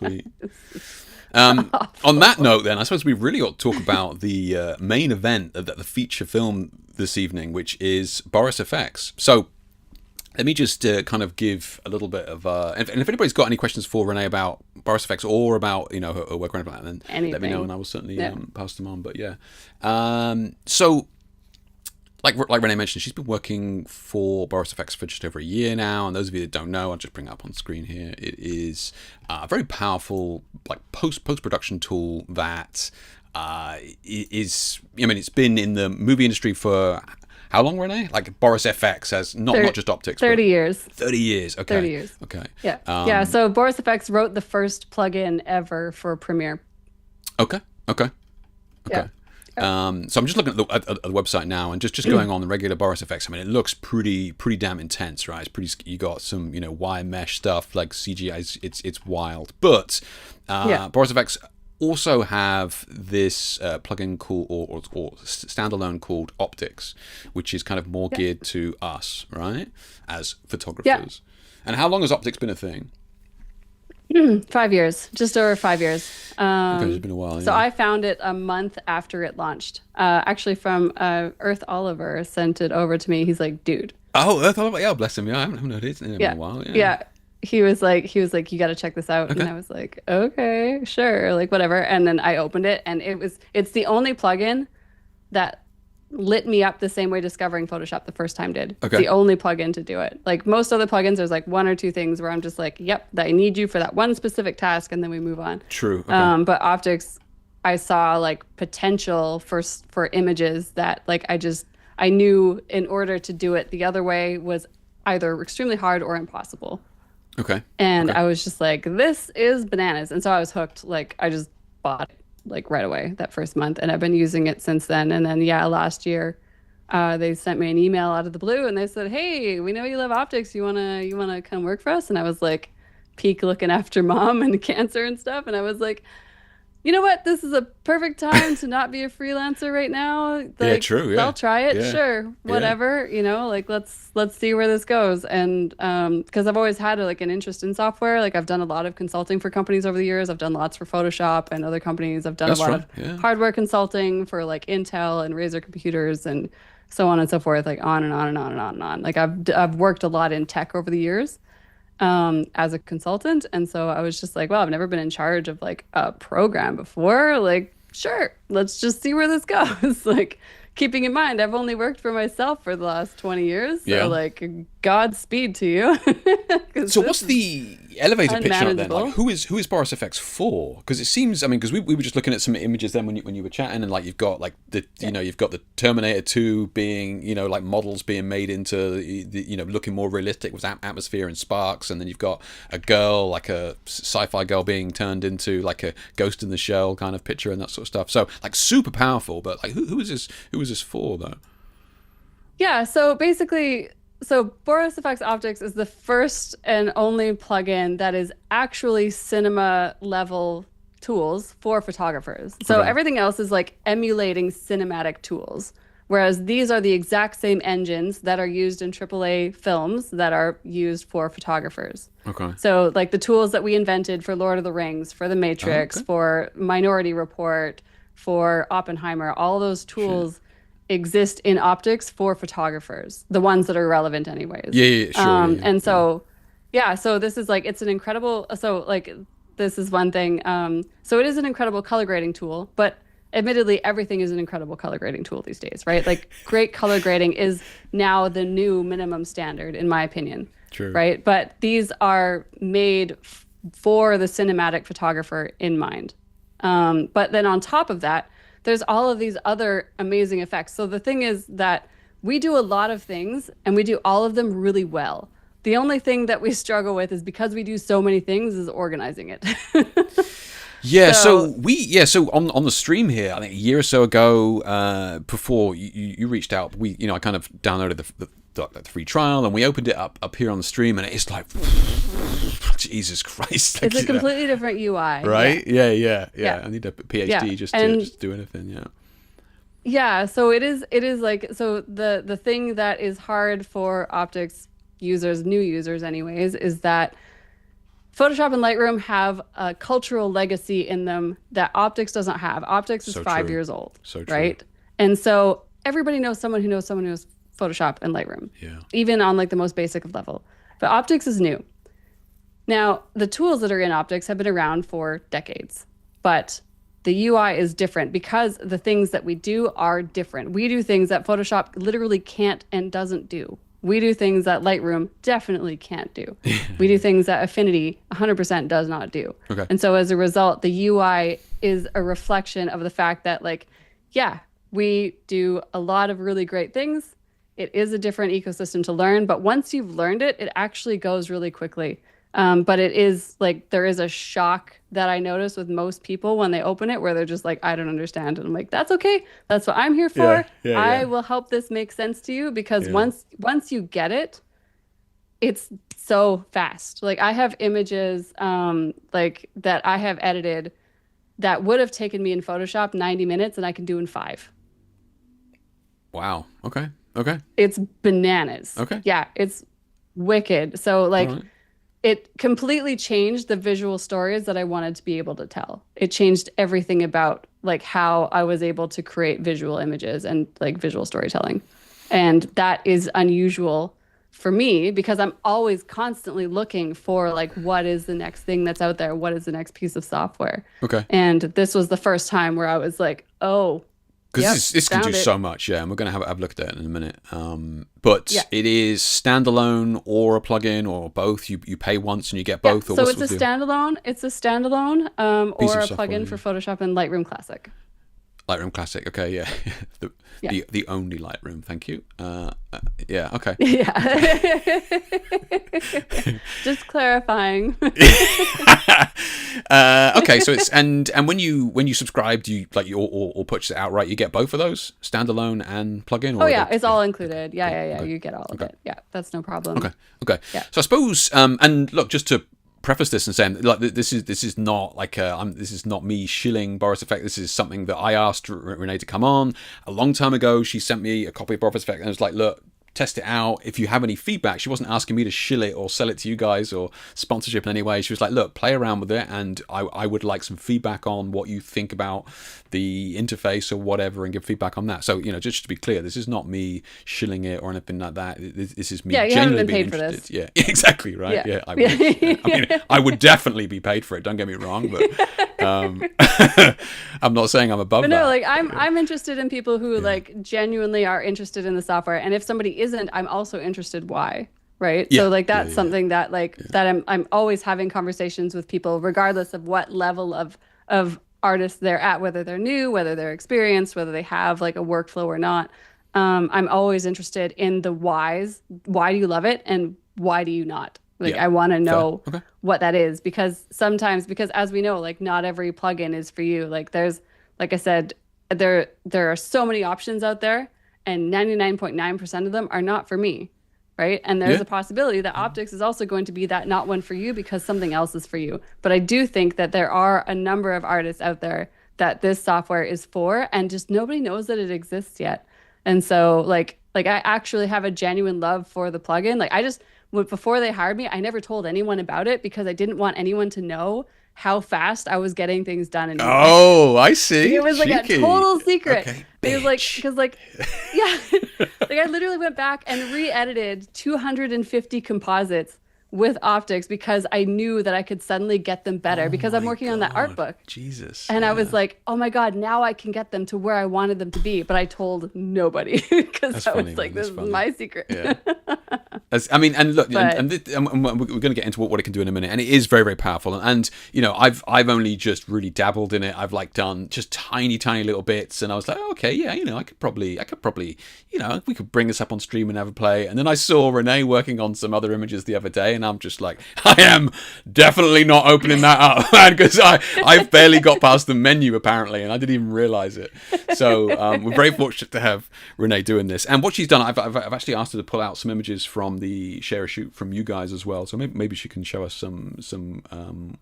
sweet. On that note, then, I suppose we really ought to talk about the main event of the feature film this evening, which is Boris FX. So let me just kind of give a little bit of... and if anybody's got any questions for Renee about Boris FX or about, her work or anything like that, then let me know and I will certainly pass them on. But yeah. So... Like Renee mentioned, she's been working for Boris FX for just over a year now. And those of you that don't know, I'll just bring it up on screen here. It is a very powerful post-production tool that is... it's been in the movie industry for... How long, Renee? Like Boris FX has not just optics. 30 years. 30 years. Okay. 30 years. Okay. Yeah. So Boris FX wrote the first plugin ever for Premiere. Okay. Yeah. So I'm just looking at the website now and just going on the regular Boris FX. I mean, it looks pretty damn intense, right? It's pretty. You got some wire mesh stuff like CGI. It's wild. But Boris FX also have this plugin called or standalone called Optics, which is kind of more geared to us, right, as photographers. And how long has Optics been a thing? 5 years, just over 5 years. Okay, it's been a while. So I found it a month after it launched. Actually, from Earth Oliver sent it over to me. He's like, dude. Oh, Earth Oliver, yeah, bless him. Yeah, I haven't heard it in a while. Yeah. He was like, you got to check this out. Okay. And I was like, okay, sure, like whatever. And then I opened it, and it's the only plugin that lit me up the same way discovering Photoshop the first time did. Okay. It's the only plugin to do it. Like most other plugins, there's like one or two things where I'm just like, yep, I need you for that one specific task, and then we move on. True. Okay. But Optics, I saw like potential for images that like I knew in order to do it the other way was either extremely hard or impossible. Okay. And I was just like, this is bananas. And so I was hooked. Like I just bought it like right away that first month, and I've been using it since then. And then last year they sent me an email out of the blue, and they said, hey, we know you love optics, you wanna come work for us? And I was like, peak looking after mom and cancer and stuff, and I was like, you know what, this is a perfect time to not be a freelancer right now. Like, true. I'll try it. Sure, whatever. Like let's see where this goes. And because I've always had like an interest in software. Like I've done a lot of consulting for companies over the years. I've done lots for Photoshop and other companies. I've done a lot of hardware consulting for like Intel and Razer computers and so on and so forth. Like on and on and on and on and on. Like I've worked a lot in tech over the years. As a consultant. And so I was just like, well, I've never been in charge of like a program before. Like, sure, let's just see where this goes. Like, keeping in mind, I've only worked for myself for the last 20 years. So like, Godspeed to you. So what's the elevator pitch on it then? Like, who is Boris FX for? Because it seems, because we were just looking at some images then when you were chatting, and like you've got like the you've got the Terminator 2 being like models being made into the looking more realistic with atmosphere and sparks, and then you've got a girl, like a sci-fi girl, being turned into like a Ghost in the Shell kind of picture and that sort of stuff. So like super powerful, but like who is this for though? Yeah, so basically, Boris FX Optics is the first and only plugin that is actually cinema level tools for photographers. So everything else is like emulating cinematic tools, whereas these are the exact same engines that are used in AAA films that are used for photographers. Okay. So like the tools that we invented for Lord of the Rings, for The Matrix, for Minority Report, for Oppenheimer, all those tools exist in optics for photographers, the ones that are relevant anyways. And so this is like, it's an incredible, this is one thing. So it is an incredible color grading tool, but admittedly everything is an incredible color grading tool these days, right? Like great color grading is now the new minimum standard in my opinion. True. Right? But these are made for the cinematic photographer in mind. But then on top of that, there's all of these other amazing effects. So the thing is that we do a lot of things and we do all of them really well. The only thing that we struggle with is because we do so many things is organizing it. So on the stream here, I think a year or so ago, before you reached out, I kind of downloaded the free trial and we opened it up here on the stream, and it's like, Jesus Christ! It's a completely different UI, right? Yeah. I need a PhD just to do anything. Yeah. So it is like, so the thing that is hard for optics users, new users anyways, is that Photoshop and Lightroom have a cultural legacy in them that Optics doesn't have. Optics is So 5 years true. old, So true. right? And so everybody knows someone who knows someone who knows Photoshop and Lightroom, Yeah. even on like the most basic of level. But Optics is new. Now, the tools that are in Optics have been around for decades, but the UI is different because the things that we do are different. We do things that Photoshop literally can't and doesn't do. We do things that Lightroom definitely can't do. We do things that Affinity 100% does not do. Okay. And so as a result, the UI is a reflection of the fact that, like, yeah, we do a lot of really great things. It is a different ecosystem to learn, but once you've learned it, it actually goes really quickly. But it is like there is a shock that I notice with most people when they open it where they're just like, I don't understand. And I'm like, that's okay. That's what I'm here Yeah. for. Yeah. I Yeah. will help this make sense to you because Yeah. once you get it, it's so fast. Like I have images like that I have edited that would have taken me in Photoshop 90 minutes and I can do in 5. Wow. Okay. Okay. It's bananas. Okay. Yeah, it's wicked. So All like right. it completely changed the visual stories that I wanted to be able to tell. It changed everything about like how I was able to create visual images and like visual storytelling. And that is unusual for me because I'm always constantly looking for like what is the next thing that's out there? What is the next piece of software? Okay. And this was the first time where I was like, "Oh, Because yep, this can do found it." so much, yeah, and we're going to have a look at it in a minute. But Yeah. it is standalone or a plugin or both. You pay once and you get Yeah, both, or so what's it's a the deal? standalone. It's a standalone Piece or of a software, plugin yeah. for Photoshop and Lightroom Classic. Lightroom Classic, okay, yeah, the, Yeah. the only Lightroom, thank you. Yeah, okay. Yeah. Just clarifying. Okay, so it's and when you subscribe, do you like you or purchase it outright? You get both of those, standalone and plugin, or Oh are yeah, they, it's all included. Yeah, cool, yeah, yeah. okay, You get all of okay. it. Yeah, that's no problem. Okay. Yeah. So I suppose, and look, just to preface this and saying, like, this is not like this is not me shilling Boris FX. This is something that I asked Renee to come on a long time ago. She sent me a copy of Boris FX and I was like, look, test it out. If you have any feedback, she wasn't asking me to shill it or sell it to you guys or sponsorship in any way. She was like, look, play around with it, and I would like some feedback on what you think about the interface or whatever, and give feedback on that. So, you know, just to be clear, this is not me shilling it or anything like that. This is me Yeah, you haven't genuinely been being paid for interested. this. Yeah, exactly, right. Yeah. Yeah, I wish. Yeah. I mean, I would definitely be paid for it. Don't get me wrong, but I'm not saying I'm above But no, that. like I'm interested in people who like genuinely are interested in the software. And if somebody isn't, I'm also interested why. Right. Yeah, So like yeah, that's something that like that I'm always having conversations with people, regardless of what level of artists they're at, whether they're new, whether they're experienced, whether they have like a workflow or not. I'm always interested in the whys. Why do you love it and why do you not? Like yeah. I want to Fair. know Okay. what that is because sometimes because as we know, like not every plugin is for you. Like there's like I said, there are so many options out there and 99.9% of them are not for me. Right. And there's Yeah. a possibility that optics is also going to be that not one for you because something else is for you. But I do think that there are a number of artists out there that this software is for and just nobody knows that it exists yet. And so like I actually have a genuine love for the plugin. Like I just before they hired me, I never told anyone about it because I didn't want anyone to know how fast I was getting things done in UI. Oh, I see. It was like Cheeky. a total secret. Okay, It was like bitch. because like yeah, like I literally went back and re-edited 250 composites with optics because I knew that I could suddenly get them better because I'm my working on that art God. book. Jesus. And I was yeah. like, oh my God, now I can get them to where I wanted them to be. But I told nobody because That's I funny, was like, man. this That's is funny. my secret. Yeah. I mean, and look, But and we're going to get into what it can do in a minute, and it is very, very powerful. And you know, I've only just really dabbled in it. I've like done just tiny, tiny little bits, and I was like, oh, okay, yeah, you know, I could probably, you know, we could bring this up on stream and have a play. And then I saw Renee working on some other images the other day, and I'm just like, I am definitely not opening that up, man, because I've barely got past the menu apparently, and I didn't even realize it. So we're very fortunate to have Renee doing this, and what she's done, I've actually asked her to pull out some images from the share a shoot from you guys as well. So maybe she can show us some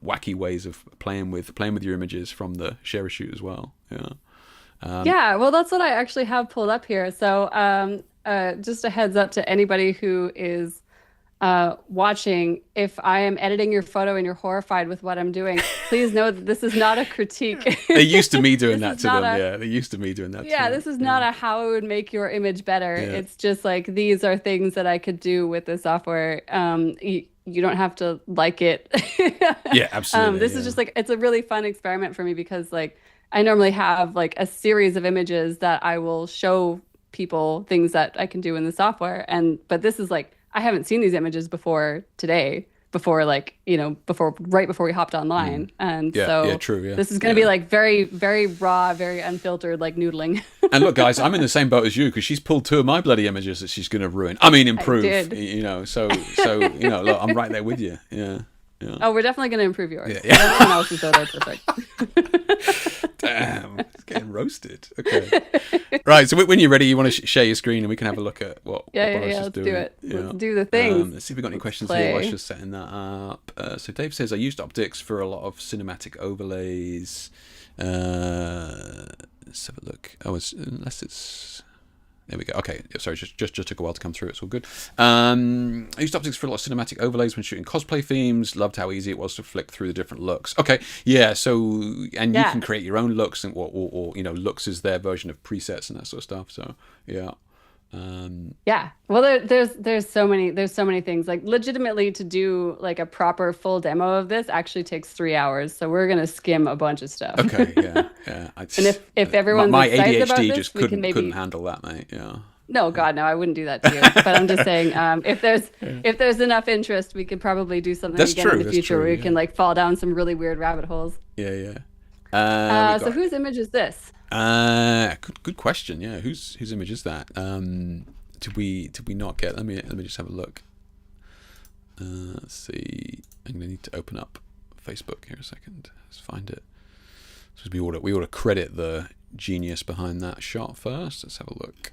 wacky ways of playing with your images from the share a shoot as well. Yeah. yeah, well, that's what I actually have pulled up here. So just a heads up to anybody who is watching, if I am editing your photo and you're horrified with what I'm doing, please know that this is not a critique. They used to me doing This that is to not them. a, Yeah, they used to me doing that to yeah, them. this is Yeah, not a how it would make your image better. yeah, It's just like these are things that I could do with the software. You don't have to like it. yeah, absolutely. This is Yeah, just like it's a really fun experiment for me because like I normally have like a series of images that I will show people things that I can do in the software. And but this is like I haven't seen these images before today, before like, before right before we hopped online. And yeah, yeah. so True. Yeah, this is going to be yeah. like very, very raw, very unfiltered, like noodling. And look, guys, I'm in the same boat as you because she's pulled two of my bloody images that she's going to ruin. I mean, I improve. did. Look, I'm right there with you. Yeah, yeah, Oh, we're definitely going to improve yours. yeah, yeah. Everyone else is totally perfect. Damn, it's getting roasted. Okay, right. So when you're ready, you want to share your screen and we can have a look at what Yeah, yeah, Boris yeah. is Let's doing. do it. Yeah. Let's do the things. Let's see if we've got any questions here. Play. While she's setting that up. So Dave says I used optics for a lot of cinematic overlays. Let's have a look. Unless it's. There we go. Okay, sorry, just took a while to come through. It's all good. I used optics for a lot of cinematic overlays when shooting cosplay themes. Loved how easy it was to flick through the different looks. Okay, yeah. So and you can create your own looks and or looks is their version of presets and that sort of stuff. So yeah. Yeah. Well, there's so many things. Like legitimately to do like a proper full demo of this actually takes 3 hours. So we're gonna skim a bunch of stuff. Okay. Yeah. Yeah. And if everyone's my excited about ADHD this, just we can couldn't maybe. handle that, mate. Yeah. No, God, no, I wouldn't do that to you. But I'm just saying, if there's enough interest, we could probably do something That's again true. in the That's future true. where we Yeah. can like fall down some really weird rabbit holes. Yeah. Yeah. So whose image is this? Good question. Yeah. Whose image is that? Did we not get? Let me just have a look. Let's see. I'm gonna need to open up Facebook here a second. Let's find it. So we ought to credit the genius behind that shot first. Let's have a look.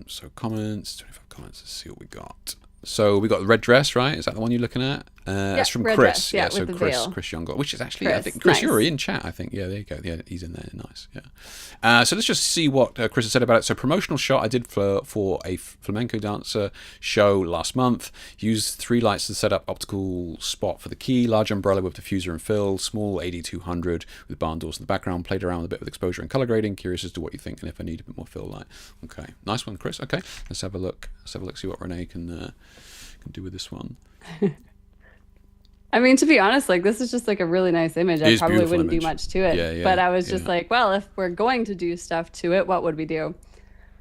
So comments, 25 comments. Let's see what we got. So we got the red dress, right? Is that the one you're looking at? It's from red Chris. dress, yeah, So with the Chris veil. Young, which is actually, I Chris, think, Chris, nice. you're in chat, I think. Yeah, there you go. Yeah, he's in there. Nice. Yeah. So let's just see what Chris has said about it. So promotional shot I did for a flamenco dancer show last month. Used 3 lights to set up optical spot for the key, large umbrella with diffuser and fill, small 8200 with barn doors in the background. Played around a bit with exposure and color grading. Curious as to what you think and if I need a bit more fill light. Okay, nice one, Chris. Okay, let's have a look. See what Renee can do with this one. I mean, to be honest, like this is just like a really nice image. It I is probably beautiful wouldn't image. do much to it. Yeah, yeah, But I was just yeah. like, well, if we're going to do stuff to it, what would we do?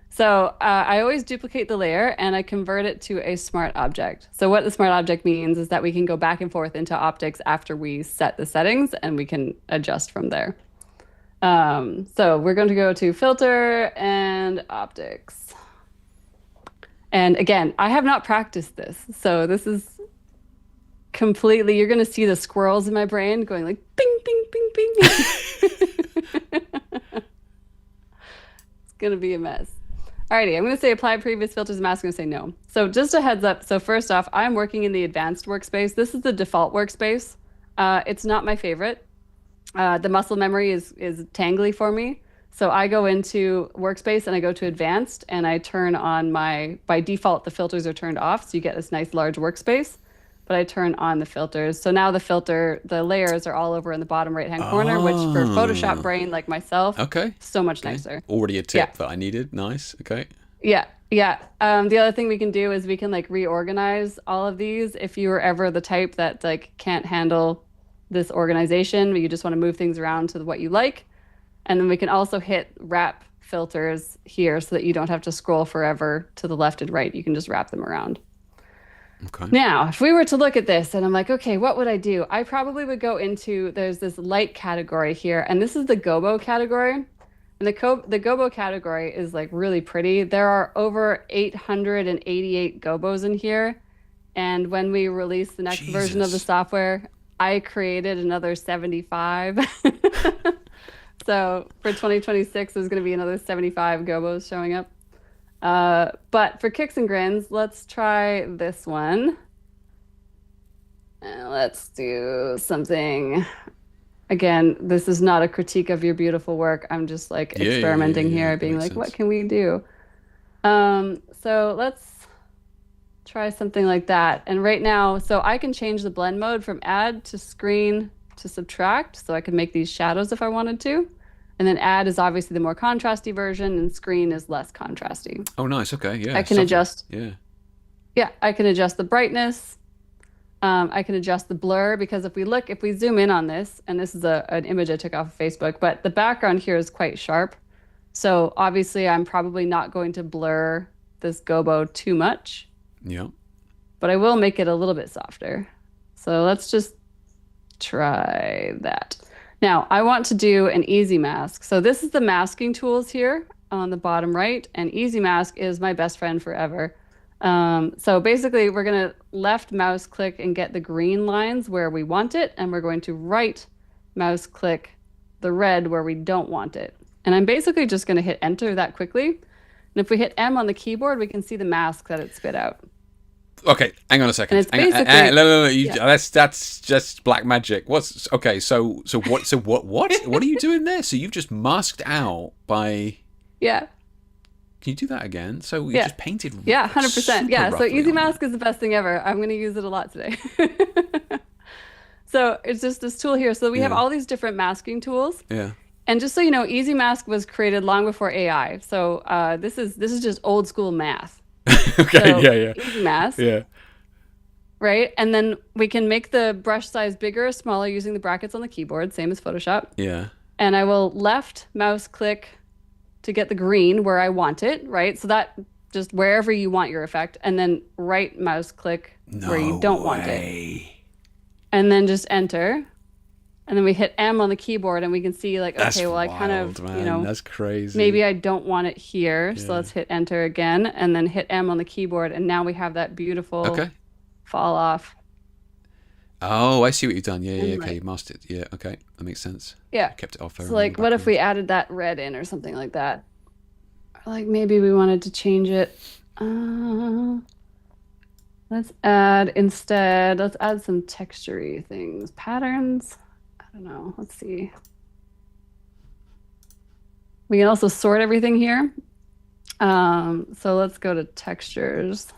So I always duplicate the layer and I convert it to a smart object. So what the smart object means is that we can go back and forth into optics after we set the settings and we can adjust from there. So we're going to go to filter and optics. And again, I have not practiced this. So this is completely, you're going to see the squirrels in my brain going like bing, bing, bing, bing. It's going to be a mess. Alrighty, I'm going to say apply previous filters. I'm going to say no. So just a heads up. So first off, I'm working in the advanced workspace. This is the default workspace. It's not my favorite. The muscle memory is tangly for me. So I go into workspace and I go to advanced and I turn on by default, the filters are turned off. So you get this nice large workspace, but I turn on the filters. So now the layers are all over in the bottom right-hand corner, which for Photoshop brain like myself, Okay. so much nicer. Already a tip that I needed. Nice. Okay. Yeah. Yeah. The other thing we can do is we can like reorganize all of these. If you were ever the type that like can't handle this organization, but you just want to move things around to what you like. And then we can also hit wrap filters here so that you don't have to scroll forever to the left and right. You can just wrap them around. Okay. Now, if we were to look at this and I'm like, okay, what would I do? I probably would go into, there's this light category here, and this is the gobo category. And the gobo category is like really pretty. There are over 888 gobos in here. And when we release the next version of the software, I created another 75. So for 2026, there's going to be another 75 gobos showing up. But for kicks and grins, let's try this one. And let's do something. Again, this is not a critique of your beautiful work. I'm just like experimenting here, being like, what can we do? So let's try something like that. And right now, so I can change the blend mode from add to screen to subtract. So I can make these shadows if I wanted to. And then add is obviously the more contrasty version, and screen is less contrasty. Oh, nice. Okay. I Yeah. can Subtle. adjust, Yeah. yeah, I can adjust the brightness. I can adjust the blur because if we zoom in on this, and this is an image I took off of Facebook, but the background here is quite sharp. So obviously I'm probably not going to blur this gobo too much, Yeah. but I will make it a little bit softer. So let's just try that. Now I want to do an easy mask. So this is the masking tools here on the bottom right, and easy mask is my best friend forever. So basically we're going to left mouse click and get the green lines where we want it, and we're going to right mouse click the red where we don't want it. And I'm basically just going to hit enter that quickly. And if we hit M on the keyboard, we can see the mask that it spit out. Okay, hang on a second. And it's basically No. yeah. That's just black magic. What's okay? What are you doing there? So you've just masked out by. Yeah. Can you do that again? So you Yeah. just painted. Yeah, 100%. Super Yeah, so roughly easy on mask there. is the best thing ever. I'm going to use it a lot today. So it's just this tool here. So we have Yeah. all these different masking tools. Yeah. And just so you know, Easy Mask was created long before AI. So this is just old school math. Okay. So Yeah. Easy Mask, Yeah. right? And then we can make the brush size bigger or smaller using the brackets on the keyboard, same as Photoshop. Yeah. And I will left mouse click to get the green where I want it, right? So that just wherever you want your effect, and then right mouse click where you don't want it. way. And then just enter. And then we hit M on the keyboard and we can see like, That's okay, well, I wild, kind of, man. That's crazy. maybe I don't want it here. So Yeah. let's hit enter again and then hit M on the keyboard. And now we have that beautiful Okay. fall off. Oh, I see what you've done. Yeah. And Okay. like, You masked it. Yeah. Okay. That makes sense. yeah. Kept it off there So in like, the what if we background. added that red in or something like that? Or like maybe we wanted to change it. Let's add some textury things. Patterns. I don't know. Let's see. We can also sort everything here. So let's go to textures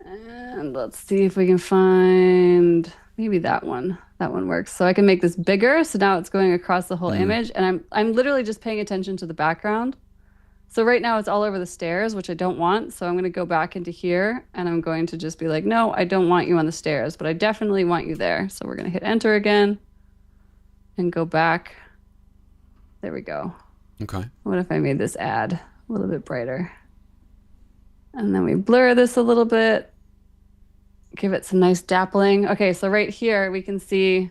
and let's see if we can find maybe that one. That one works. So I can make this bigger. So now it's going across the whole image, and I'm literally just paying attention to the background. So right now it's all over the stairs, which I don't want. So I'm going to go back into here and I'm going to just be like, no, I don't want you on the stairs, but I definitely want you there. So we're going to hit enter again and go back. There we go. Okay. What if I made this ad a little bit brighter? And then we blur this a little bit, give it some nice dappling. Okay, so right here we can see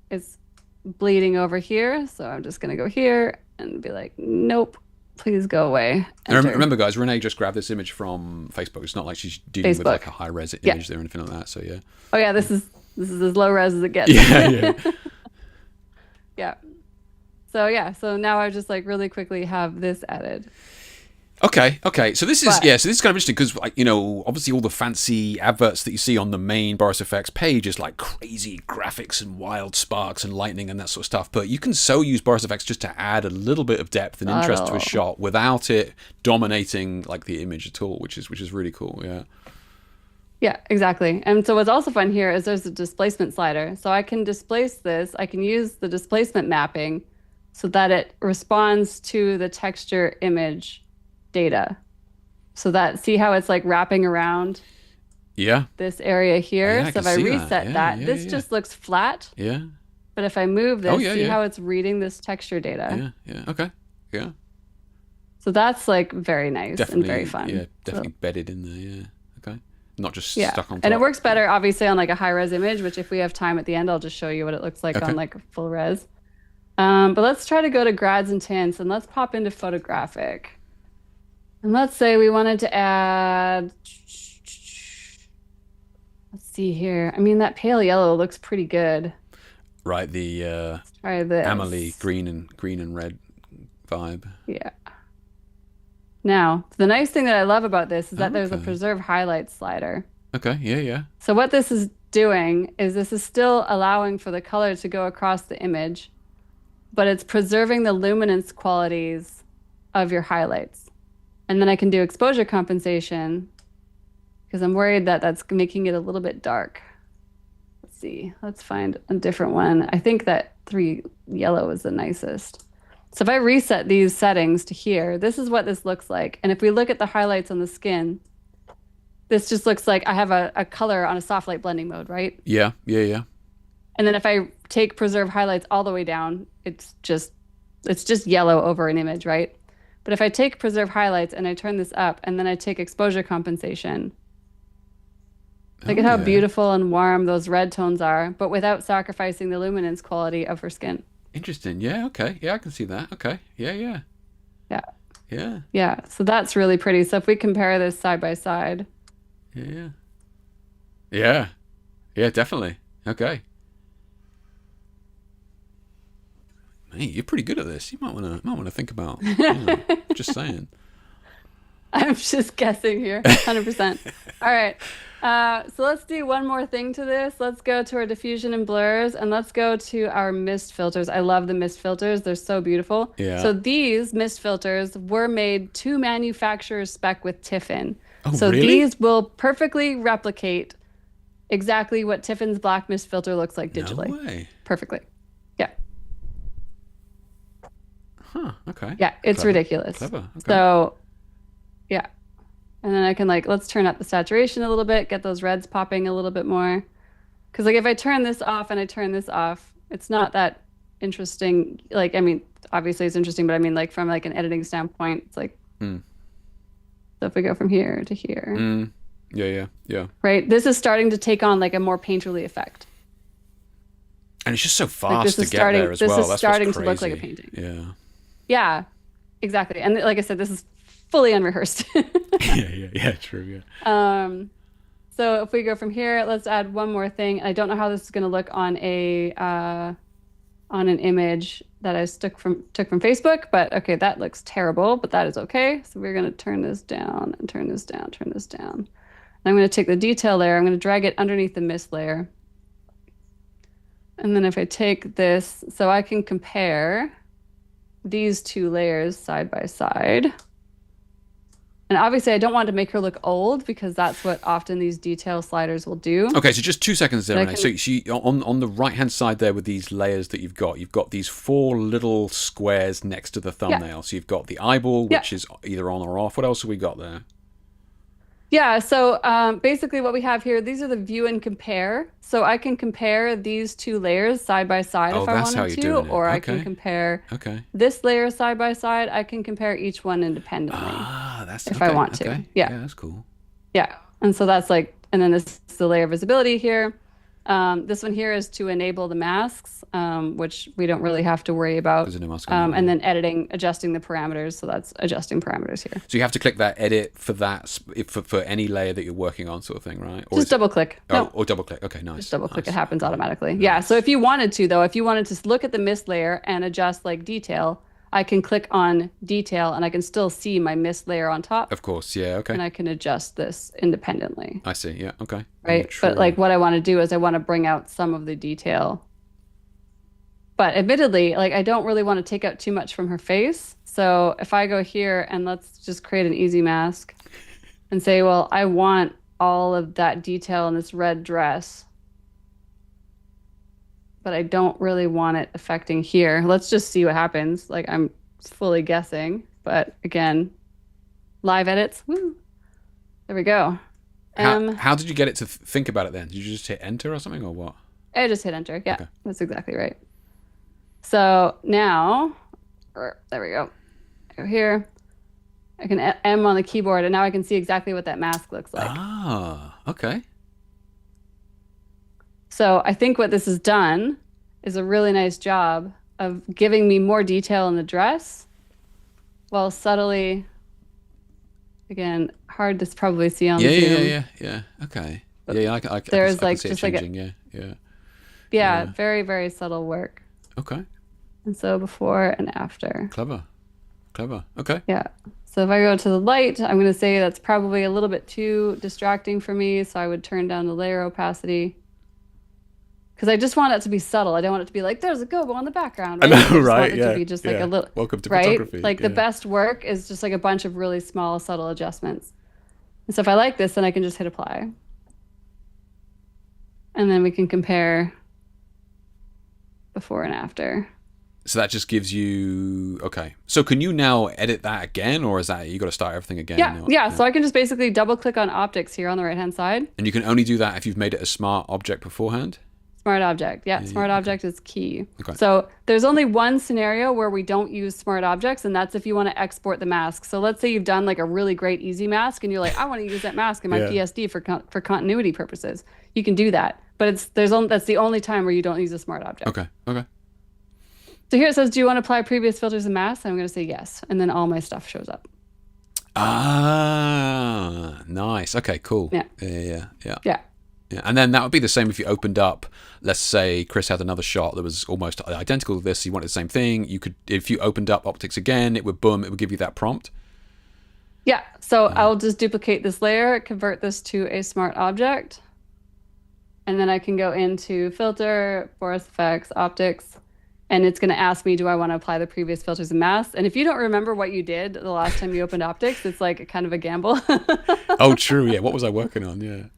it's bleeding over here. So I'm just going to go here and be like, nope. Please go away. And Enter. remember, guys, Renee just grabbed this image from Facebook. It's not like she's dealing with like Facebook. a high res Yeah. image there or anything like that. So yeah. Oh yeah, this is as low res as it gets. Yeah. Yeah. So yeah, so now I just like really quickly have this added. Okay. So this is But so this is kind of interesting because, like, you know, obviously all the fancy adverts that you see on the main Boris FX page is like crazy graphics and wild sparks and lightning and that sort of stuff. But you can so use Boris FX just to add a little bit of depth and interest to a subtle. shot without it dominating like the image at all, which is really cool. Yeah. Yeah, exactly. And so what's also fun here is there's a displacement slider. So I can displace this. I can use the displacement mapping so that it responds to the texture image data. So that, see how it's like wrapping around Yeah. this area here? Yeah, I So can if I see reset that, Yeah. this just looks flat. Yeah. But if I move this, Oh, yeah, see yeah. how it's reading this texture data? Yeah. Okay. Yeah. So that's like very nice Definitely. and very fun. Yeah. So, Definitely bedded in there. Yeah. Okay. Not just yeah. stuck on top. And it works better, obviously, on like a high res image, which if we have time at the end, I'll just show you what it looks like Okay. on like full res. But let's try to go to grads and tints and let's pop into photographic. And let's say we wanted to add, let's see here. I mean, that pale yellow looks pretty good. Right. The Let's try this. Amelie green and red vibe. Yeah. Now, the nice thing that I love about this is that there's a Okay. preserve highlights slider. Okay. Yeah. So what this is doing is this is still allowing for the color to go across the image, but it's preserving the luminance qualities of your highlights. And then I can do exposure compensation because I'm worried that that's making it a little bit dark. Let's see. Let's find a different one. I think that 3 yellow is the nicest. So if I reset these settings to here, this is what this looks like. And if we look at the highlights on the skin, this just looks like I have a color on a soft light blending mode, right? Yeah, yeah, yeah. And then if I take preserve highlights all the way down, it's just yellow over an image, right? But if I take preserve highlights and I turn this up and then I take exposure compensation, look at how beautiful and warm those red tones are, but without sacrificing the luminance quality of her skin. Interesting. Yeah, okay. Yeah, I can see that. Okay. Yeah, yeah. Yeah. Yeah. Yeah. So that's really pretty. So if we compare this side by side. Yeah. Yeah. Yeah, definitely. Okay. Hey, you're pretty good at this. You might want to think about. Just saying. I'm just guessing here. 100%. All right. So let's do one more thing to this. Let's go to our diffusion and blurs, and let's go to our mist filters. I love the mist filters. They're so beautiful. Yeah. So these mist filters were made to manufacturer's spec with Tiffin. Oh, so really? these will perfectly replicate exactly what Tiffin's black mist filter looks like digitally. No way. Perfectly. Yeah. Huh. Okay. Yeah, it's Clever. ridiculous. Clever. Okay. So, yeah. And then I can let's turn up the saturation a little bit, get those reds popping a little bit more. Because if I turn this off and I turn this off, it's not that interesting. I mean, obviously it's interesting, but I mean, from an editing standpoint, it's so if we go from here to here. Yeah, yeah, yeah. Right? This is starting to take on a more painterly effect. And it's just so fast to get there as well. This is That's starting what's to look like a crazy. painting. Yeah. Yeah, exactly. And like I said, this is fully unrehearsed. Yeah, true, yeah. So if we go from here, let's add one more thing. I don't know how this is going to look on an image that I took from Facebook, but okay, that looks terrible, but that is okay. So we're going to turn this down and turn this down, turn this down. And I'm going to take the detail layer, I'm going to drag it underneath the mist layer. And then if I take this, so I can compare these 2 layers side by side. And obviously I don't want to make her look old because that's what often these detail sliders will do. Okay, so just 2 seconds there, Renee. So she, on the right-hand side there with these layers that you've got these 4 little squares next to the thumbnail. Yeah. So you've got the eyeball, which is either on or off. What else have we got there? Yeah, so basically what we have here, these are the view and compare. So I can compare these 2 layers side by side if I wanted to, or I can compare this layer side by side. I can compare each one independently if I want to. Yeah, that's cool. Yeah, and so that's and then this is the layer visibility here. This one here is to enable the masks, which we don't really have to worry about. And then adjusting the parameters. So that's adjusting parameters here. So you have to click that edit for that, for any layer that you're working on, sort of thing, right? Or just double click. Or double click. Okay, nice. Just double click. It happens automatically. Nice. Yeah. So if you wanted to, though, if you wanted to look at the mist layer and adjust detail, I can click on detail and I can still see my mist layer on top. Of course, yeah, okay. And I can adjust this independently. I see, yeah, okay. Right, but what I want to do is I want to bring out some of the detail. But admittedly, I don't really want to take out too much from her face. So if I go here and let's just create an easy mask and say, well, I want all of that detail in this red dress, but I don't really want it affecting here. Let's just see what happens. I'm fully guessing, but again, live edits. Woo. There we go. How did you get it to think about it then? Did you just hit enter or something or what? I just hit enter. Yeah, okay. That's exactly right. So now, there we go. Go here. I can M on the keyboard and now I can see exactly what that mask looks like. Ah, okay. So I think what this has done is a really nice job of giving me more detail in the dress while subtly, again, hard to probably see on Zoom. Yeah. Okay. Yeah, I can there's I can see it changing. Yeah, very, very subtle work. Okay. And so before and after. Clever. Okay. Yeah. So if I go to the light, I'm going to say that's probably a little bit too distracting for me. So I would turn down the layer opacity. Because I just want it to be subtle. I don't want it to be there's a gobo in the background. Right? I know, right? I just want it to be just a little. Welcome to right? photography. The best work is just a bunch of really small, subtle adjustments. And so if I like this, then I can just hit apply. And then we can compare before and after. So that just gives you, okay. So can you now edit that again, or is that you got to start everything again? Yeah. So I can just basically double click on optics here on the right-hand side. And you can only do that if you've made it a smart object beforehand? Smart object. Yeah, smart object is key. Okay. So there's only one scenario where we don't use smart objects, and that's if you want to export the mask. So let's say you've done like a really great easy mask, and you're like, I want to use that mask in my PSD for continuity purposes. You can do that, but that's the only time where you don't use a smart object. Okay. Okay. So here it says, do you want to apply previous filters and masks? I'm going to say yes, and then all my stuff shows up. Ah, nice. Okay, cool. Yeah. Yeah. And then that would be the same if you opened up, let's say Chris had another shot that was almost identical to this. He wanted the same thing. You could, if you opened up optics again, it would give you that prompt. Yeah. So I'll just duplicate this layer, convert this to a smart object. And then I can go into filter, Boris FX, optics. And it's going to ask me, do I want to apply the previous filters and masks? And if you don't remember what you did the last time you opened optics, it's like kind of a gamble. Oh, true. Yeah. What was I working on?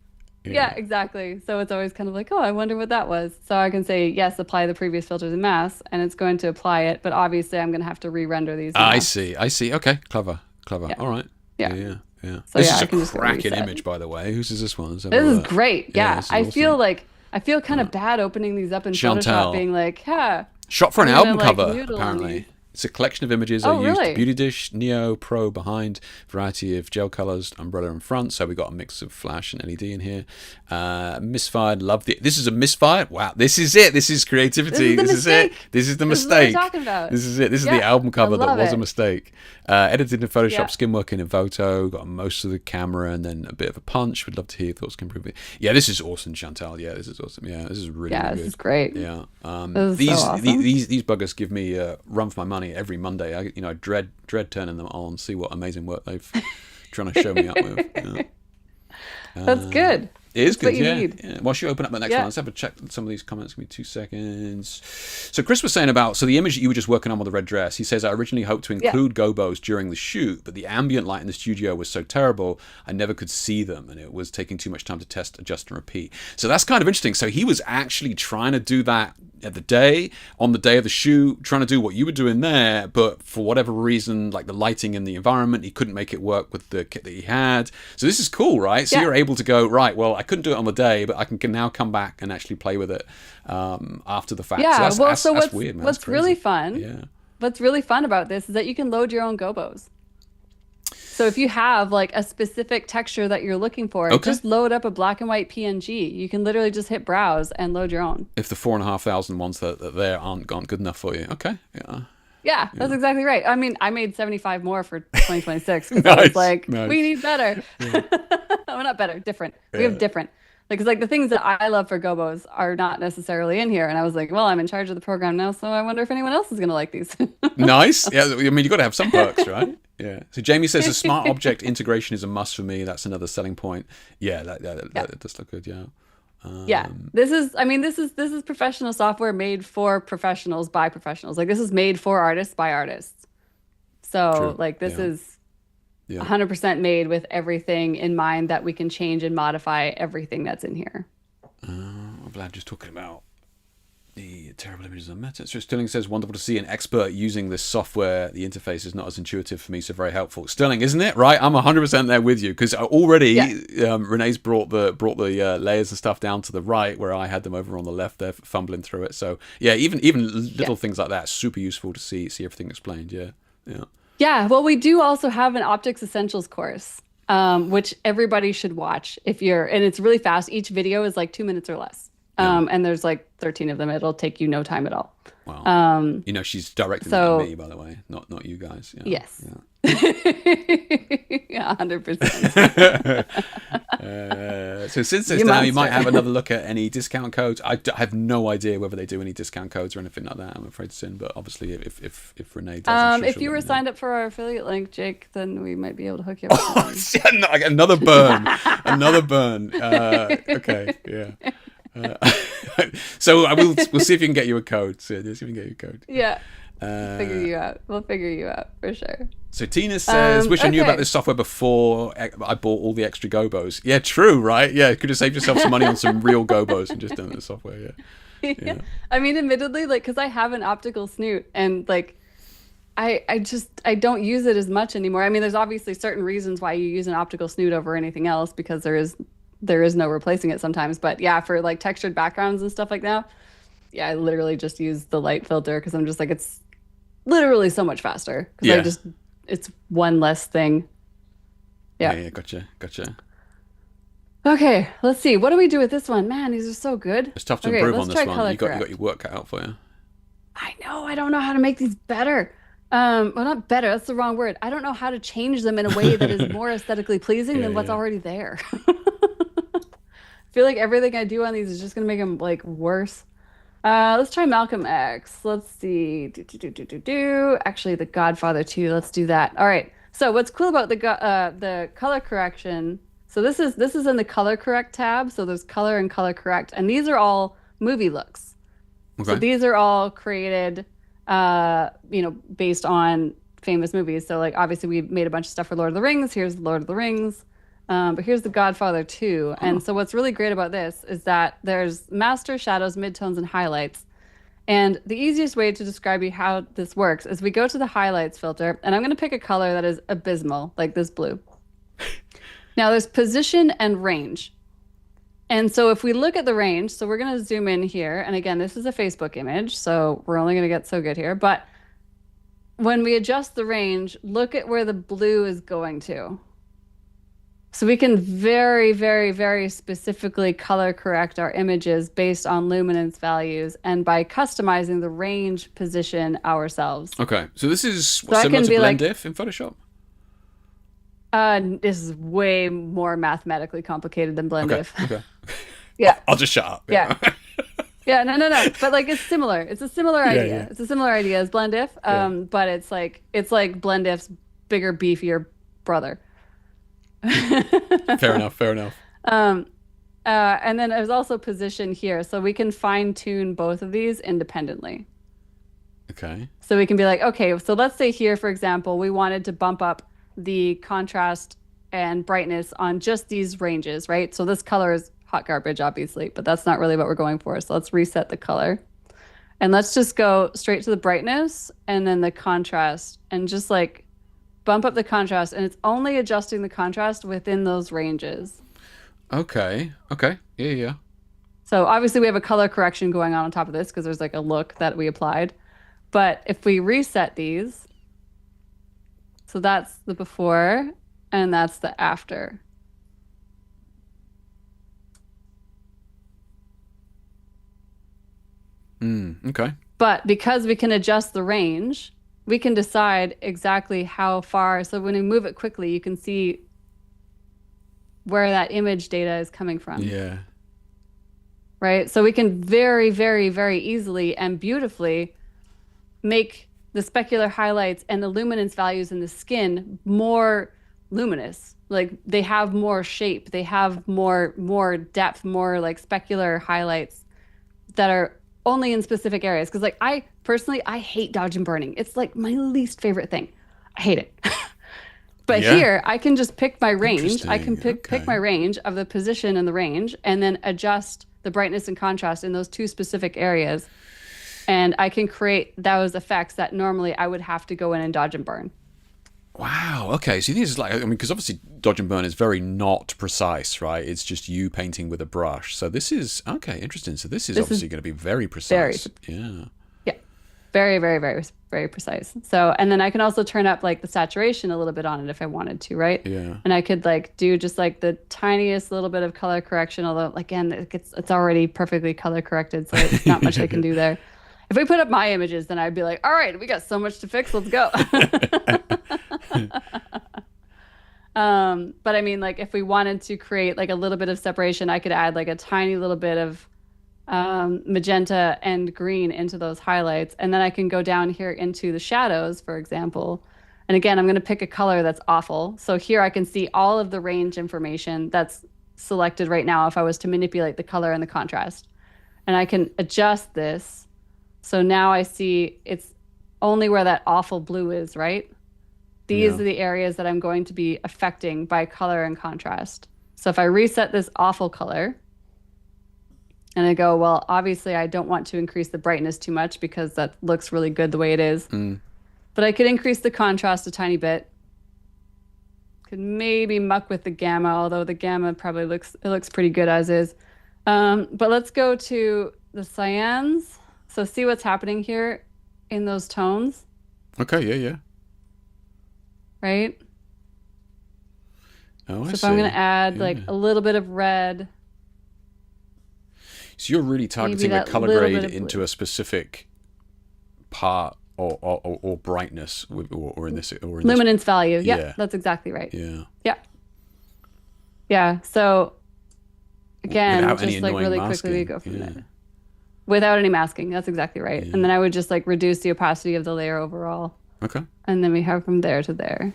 Yeah, exactly. So it's always kind of like, oh, I wonder what that was. So I can say, yes, apply the previous filters and masks, and it's going to apply it. But obviously, I'm going to have to re-render these. I see. Okay. Clever. Yeah. All right. Yeah. So this is a cracking image, by the way. Whose is this one? This is great. Yeah. I feel kind of bad opening these up in Chantal. Photoshop, being like, yeah. Shot for an album cover, apparently. It's a collection of images. I used really? Beauty Dish, Neo, Pro behind, variety of gel colors, umbrella in front. So we got a mix of flash and LED in here. Misfired, love this is a misfired. Wow, this is it. This is creativity. This is it. This is the mistake. This is what I'm talking about. This is it. This is the album cover that was it. a mistake. Edited in Photoshop, skin working in Photo. Got most of the camera and then a bit of a punch. Would love to hear your thoughts. Can improve it. Yeah, this is awesome, Chantal. Yeah, this is awesome. Yeah, this is really good. This is great. Yeah. This is so awesome. These buggers give me a run for my money every Monday. I dread turning them on, see what amazing work they've trying to show me up with. Yeah. That's good. It is That's good, what you need. Whilst you open up the next one, let's have a check some of these comments. Give me 2 seconds. So Chris was saying about, the image that you were just working on with the red dress, he says, I originally hoped to include gobos during the shoot, but the ambient light in the studio was so terrible, I never could see them, and it was taking too much time to test, adjust, and repeat. So that's kind of interesting. So he was actually trying to do that on the day of the shoot, trying to do what you were doing there, but for whatever reason, like the lighting in the environment, he couldn't make it work with the kit that he had. So this is cool, right? So you're able to go, right, well, I couldn't do it on the day, but I can now come back and actually play with it after the fact. Yeah, so that's weird, man. What's really fun, what's really fun about this is that you can load your own gobos. So if you have like a specific texture that you're looking for, just load up a black and white PNG. You can literally just hit browse and load your own. If the 4,500 ones that there aren't good enough for you. Okay. Yeah, that's exactly right. I mean, I made 75 more for 2026 because I was like, we need better. Well, not better, different. We have different. Because the things that I love for gobos are not necessarily in here. And I was like, well, I'm in charge of the program now, so I wonder if anyone else is going to like these. Nice. Yeah, I mean, you've got to have some perks, right? Yeah. So Jamie says a smart object integration is a must for me. That's another selling point. Yeah, that does look good, yeah. This is professional software made for professionals by professionals. Like, this is made for artists by artists. So, this is 100% made with everything in mind that we can change and modify everything that's in here. I'm glad just talking about the terrible images on Meta. So Sterling says, wonderful to see an expert using this software. The interface is not as intuitive for me, so very helpful. Sterling, isn't it? Right? I'm 100% there with you, because already Renee's brought the layers and stuff down to the right, where I had them over on the left there, fumbling through it. So yeah, even little things like that, super useful to see everything explained. Yeah, well, we do also have an Optics Essentials course, which everybody should watch and it's really fast. Each video is like 2 minutes or less. And there's like 13 of them. It'll take you no time at all. Wow. She's directing that at me, by the way, not you guys. Yeah. Yes. Yeah, 100%. So since it's now, you might have another look at any discount codes. I have no idea whether they do any discount codes or anything like that, I'm afraid to say. But obviously, if Renee does, if you were signed up for our affiliate link, Jake, then we might be able to hook you up. Another burn. Okay, yeah. So we'll see if you can get you a code. See if we can get you a code. Yeah. Figure you out. We'll figure you out for sure. So Tina says, wish I knew about this software before I bought all the extra gobos. Yeah, true, right? Yeah, could have saved yourself some money on some real gobos and just done the software, yeah. I mean, admittedly, like, because I have an optical snoot and like I don't use it as much anymore. I mean, there's obviously certain reasons why you use an optical snoot over anything else because there is no replacing it sometimes. But yeah, for like textured backgrounds and stuff like that, yeah, I literally just use the light filter because I'm just like, it's literally so much faster because it's one less thing. Yeah, gotcha. Okay, let's see. What do we do with this one? Man, these are so good. It's tough to improve on this one. You got your work cut out for you. I know. I don't know how to make these better. Well, not better. That's the wrong word. I don't know how to change them in a way that is more aesthetically pleasing than what's already there. I feel like everything I do on these is just gonna make them like worse. Let's try Malcolm X. Let's see. Actually, The Godfather 2. Let's do that. All right. So what's cool about the color correction? So this is in the color correct tab. So there's color and color correct, and these are all movie looks. Okay. So these are all created, based on famous movies. So like obviously we made a bunch of stuff for Lord of the Rings. Here's Lord of the Rings. But here's The Godfather 2. And so what's really great about this is that there's master, shadows, midtones, and highlights. And the easiest way to describe you how this works is we go to the highlights filter, and I'm going to pick a color that is abysmal, like this blue. Now there's position and range. And so if we look at the range, so we're going to zoom in here. And again, this is a Facebook image, so we're only going to get so good here. But when we adjust the range, look at where the blue is going to. So we can very, very, very specifically color correct our images based on luminance values and by customizing the range position ourselves. Okay, so this is similar to blend diff in Photoshop? This is way more mathematically complicated than blend diff. Okay. Yeah. I'll just shut up. Yeah. Yeah, no. But like it's similar. It's a similar idea. Yeah. It's a similar idea as blend diff. But it's like blend diff's bigger, beefier brother. Fair enough. And then there's also position here, so we can fine tune both of these independently. Okay. So we can be like, okay, so let's say here, for example, we wanted to bump up the contrast and brightness on just these ranges, right? So this color is hot garbage, obviously, but that's not really what we're going for. So let's reset the color. And let's just go straight to the brightness and then the contrast and just like bump up the contrast, and it's only adjusting the contrast within those ranges. Okay. Yeah. So obviously we have a color correction going on top of this because there's like a look that we applied. But if we reset these, so that's the before and that's the after. Okay. But because we can adjust the range, we can decide exactly how far. So when we move it quickly, you can see where that image data is coming from. Yeah. Right? So we can very, very, very easily and beautifully make the specular highlights and the luminance values in the skin more luminous. Like they have more shape. They have more depth, more like specular highlights that are only in specific areas. Because like I hate dodge and burning. It's like my least favorite thing. I hate it. But here I can just pick my range. I can pick my range of the position and the range and then adjust the brightness and contrast in those two specific areas. And I can create those effects that normally I would have to go in and dodge and burn. Wow. Okay. So this is like, I mean, because obviously dodge and burn is very not precise, right? It's just you painting with a brush. So this is, okay, interesting. So this is obviously going to be very precise. Yeah. Very, very, very, very precise. So, and then I can also turn up like the saturation a little bit on it if I wanted to, right? Yeah. And I could like do just like the tiniest little bit of color correction, although again, it's already perfectly color corrected. So it's not much I can do there. If we put up my images, then I'd be like, all right, we got so much to fix. Let's go. But I mean, like if we wanted to create like a little bit of separation, I could add like a tiny little bit of magenta and green into those highlights. And then I can go down here into the shadows, for example. And again, I'm going to pick a color that's awful. So here I can see all of the range information that's selected right now if I was to manipulate the color and the contrast. And I can adjust this. So now I see it's only where that awful blue is, right? These Yeah. are the areas that I'm going to be affecting by color and contrast. So if I reset this awful color and I go, well, obviously I don't want to increase the brightness too much because that looks really good the way it is. But I could increase the contrast a tiny bit. Could maybe muck with the gamma, although the gamma probably looks pretty good as is. But let's go to the cyans. So see what's happening here in those tones, Okay. Yeah. Yeah. right? Oh, I So if see. I'm going to add like Yeah. a little bit of red, So you're really targeting the that color little grade bit of into blue. a specific part or brightness, or in this, or in this. Luminance value. Yeah, Yeah. that's exactly right. Yeah. Yeah. Yeah. So again, Without any just like annoying really quickly we masking. go from Yeah. there. Without any masking. That's exactly right. Yeah. And then I would just like reduce the opacity of the layer overall. Okay. And then we have from there to there.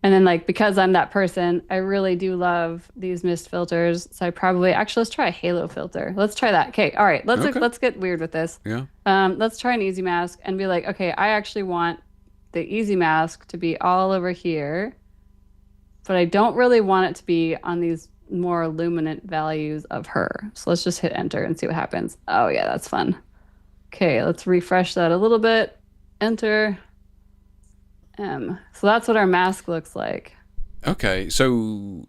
And then like because I'm that person, I really do love these mist filters. So I probably actually let's try a halo filter. Let's try that. Okay, all right. Okay. Let's get weird with this. Yeah. Let's try an easy mask and be like, okay, I actually want the easy mask to be all over here, but I don't really want it to be on these more luminant values of her. So let's just hit enter and see what happens. Oh yeah, that's fun. Okay, let's refresh that a little bit. Enter. So that's what our mask looks like. Okay. So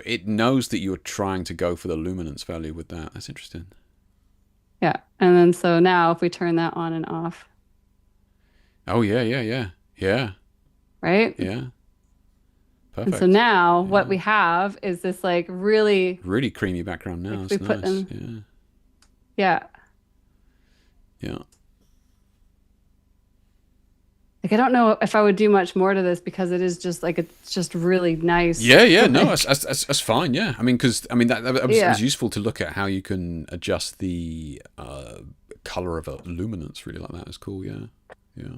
it knows that you're trying to go for the luminance value with that. That's interesting. Yeah. And then so now if we turn that on and off, Oh yeah. Yeah. Yeah. Yeah. right? Yeah. And Perfect. so now what we have is this like really, Really creamy background now. if It's we put nice. them, yeah. Yeah. Like I don't know if I would do much more to this because it is just like it's just really nice. Yeah. Yeah. No, Like, that's fine. Yeah. I mean, because that yeah. was useful to look at how you can adjust the color of a luminance. Really like that. It's cool. Yeah. Yeah.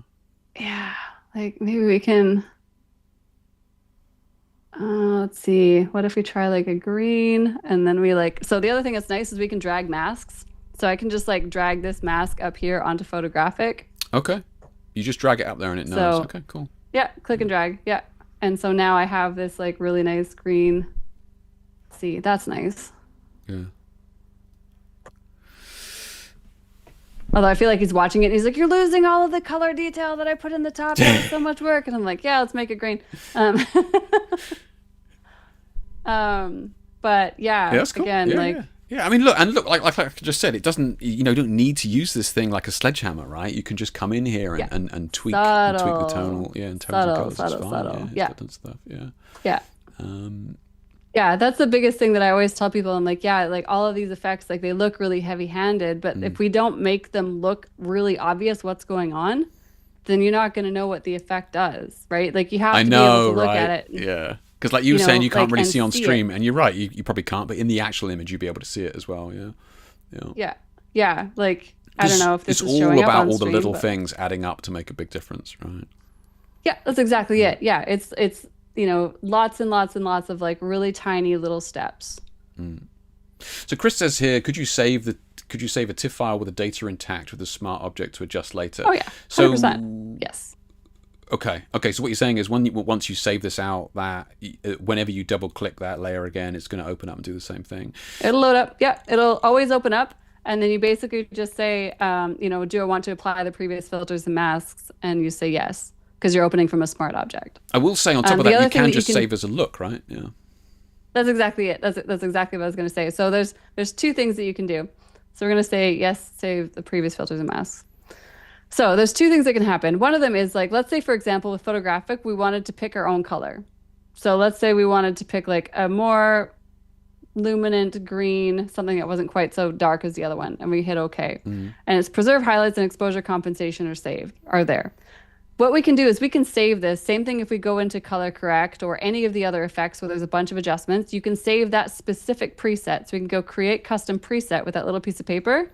Yeah. Like maybe we can let's see. What if we try like a green and then we like so the other thing that's nice is we can drag masks. So I can just like drag this mask up here onto photographic. Okay. You just drag it up there and it knows. So Okay. Cool. yeah, click and drag. Yeah. And so now I have this like really nice green. See, that's nice. Yeah. Although I feel like he's watching it and he's like, you're losing all of the color detail that I put in the top. That was so much work. And I'm like, yeah, let's make it green. But yeah, Yeah, that's cool. again, Yeah, like, yeah. Yeah, I mean, look, like I just said, it doesn't, you don't need to use this thing like a sledgehammer, right? You can just come in here yeah, and tweak the subtle, tonal, and tones and colors. It's fine. subtle. Yeah, it's Yeah, got that stuff. Yeah. yeah. Um, Yeah, that's the biggest thing that I always tell people. I'm like, yeah, like all of these effects, like they look really heavy-handed, but if we don't make them look really obvious what's going on, then you're not going to know what the effect does, right? Like you have I to be able know, to look right? at it, Yeah. Because like you were saying, you can't like really and see on see stream, it. and you're right, you probably can't, but in the actual image, you'd be able to see it as well. Yeah. Yeah. Yeah, yeah. Like I don't know if this It's is showing all up about on all the stream, little but things adding up to make a big difference, right? yeah, that's exactly it. Yeah, it's lots and lots and lots of like really tiny little steps. So Chris says here, could you save a TIFF file with the data intact with a smart object to adjust later? Oh yeah, So 100%. Yes. okay. So what you're saying is once you save this out, that whenever you double click that layer again, it's going to open up and do the same thing. It'll load up. Yeah, it'll always open up. And then you basically just say, do I want to apply the previous filters and masks? And you say yes, because you're opening from a smart object. I will say on top of The that, other you thing can that just save as a look, right? Yeah. That's exactly it. That's exactly what I was going to say. So there's two things that you can do. So we're going to say yes, save the previous filters and masks. So there's two things that can happen. One of them is like, let's say, for example, with photographic, we wanted to pick our own color. So let's say we wanted to pick like a more luminant green, something that wasn't quite so dark as the other one, and we hit OK. And it's preserve highlights and exposure compensation are there. What we can do is we can save this. Same thing if we go into color correct or any of the other effects where there's a bunch of adjustments, you can save that specific preset. So we can go create custom preset with that little piece of paper.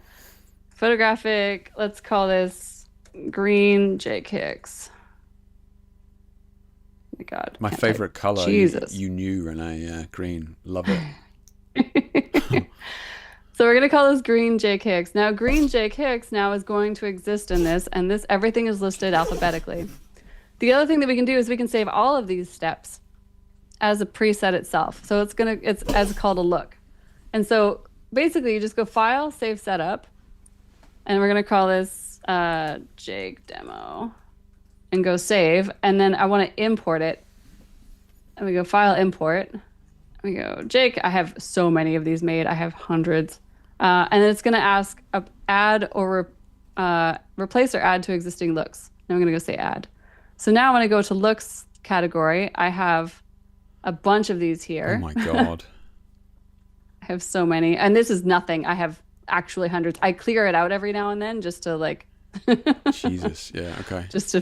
Photographic, let's call this green Jake Hicks. Oh my God, My can't type. favorite color. Jesus. You knew, Renee. Yeah, green. Love it. So we're gonna call this green Jake Hicks. Now, green Jake Hicks now is going to exist in this, and this everything is listed alphabetically. The other thing that we can do is we can save all of these steps as a preset itself. So it's as called a look. And so basically you just go File, Save Setup, and we're gonna call this Jake Demo and go Save. And then I want to import it. And we go File, Import. We go Jake. I have so many of these made. I have hundreds. And then it's gonna ask add or replace or add to existing looks. And I'm gonna go say add. So now when I go to looks category, I have a bunch of these Oh here. my God. I have so many. And this is nothing. I have actually hundreds. I clear it out every now and then just to like Jesus. Yeah. Okay. just to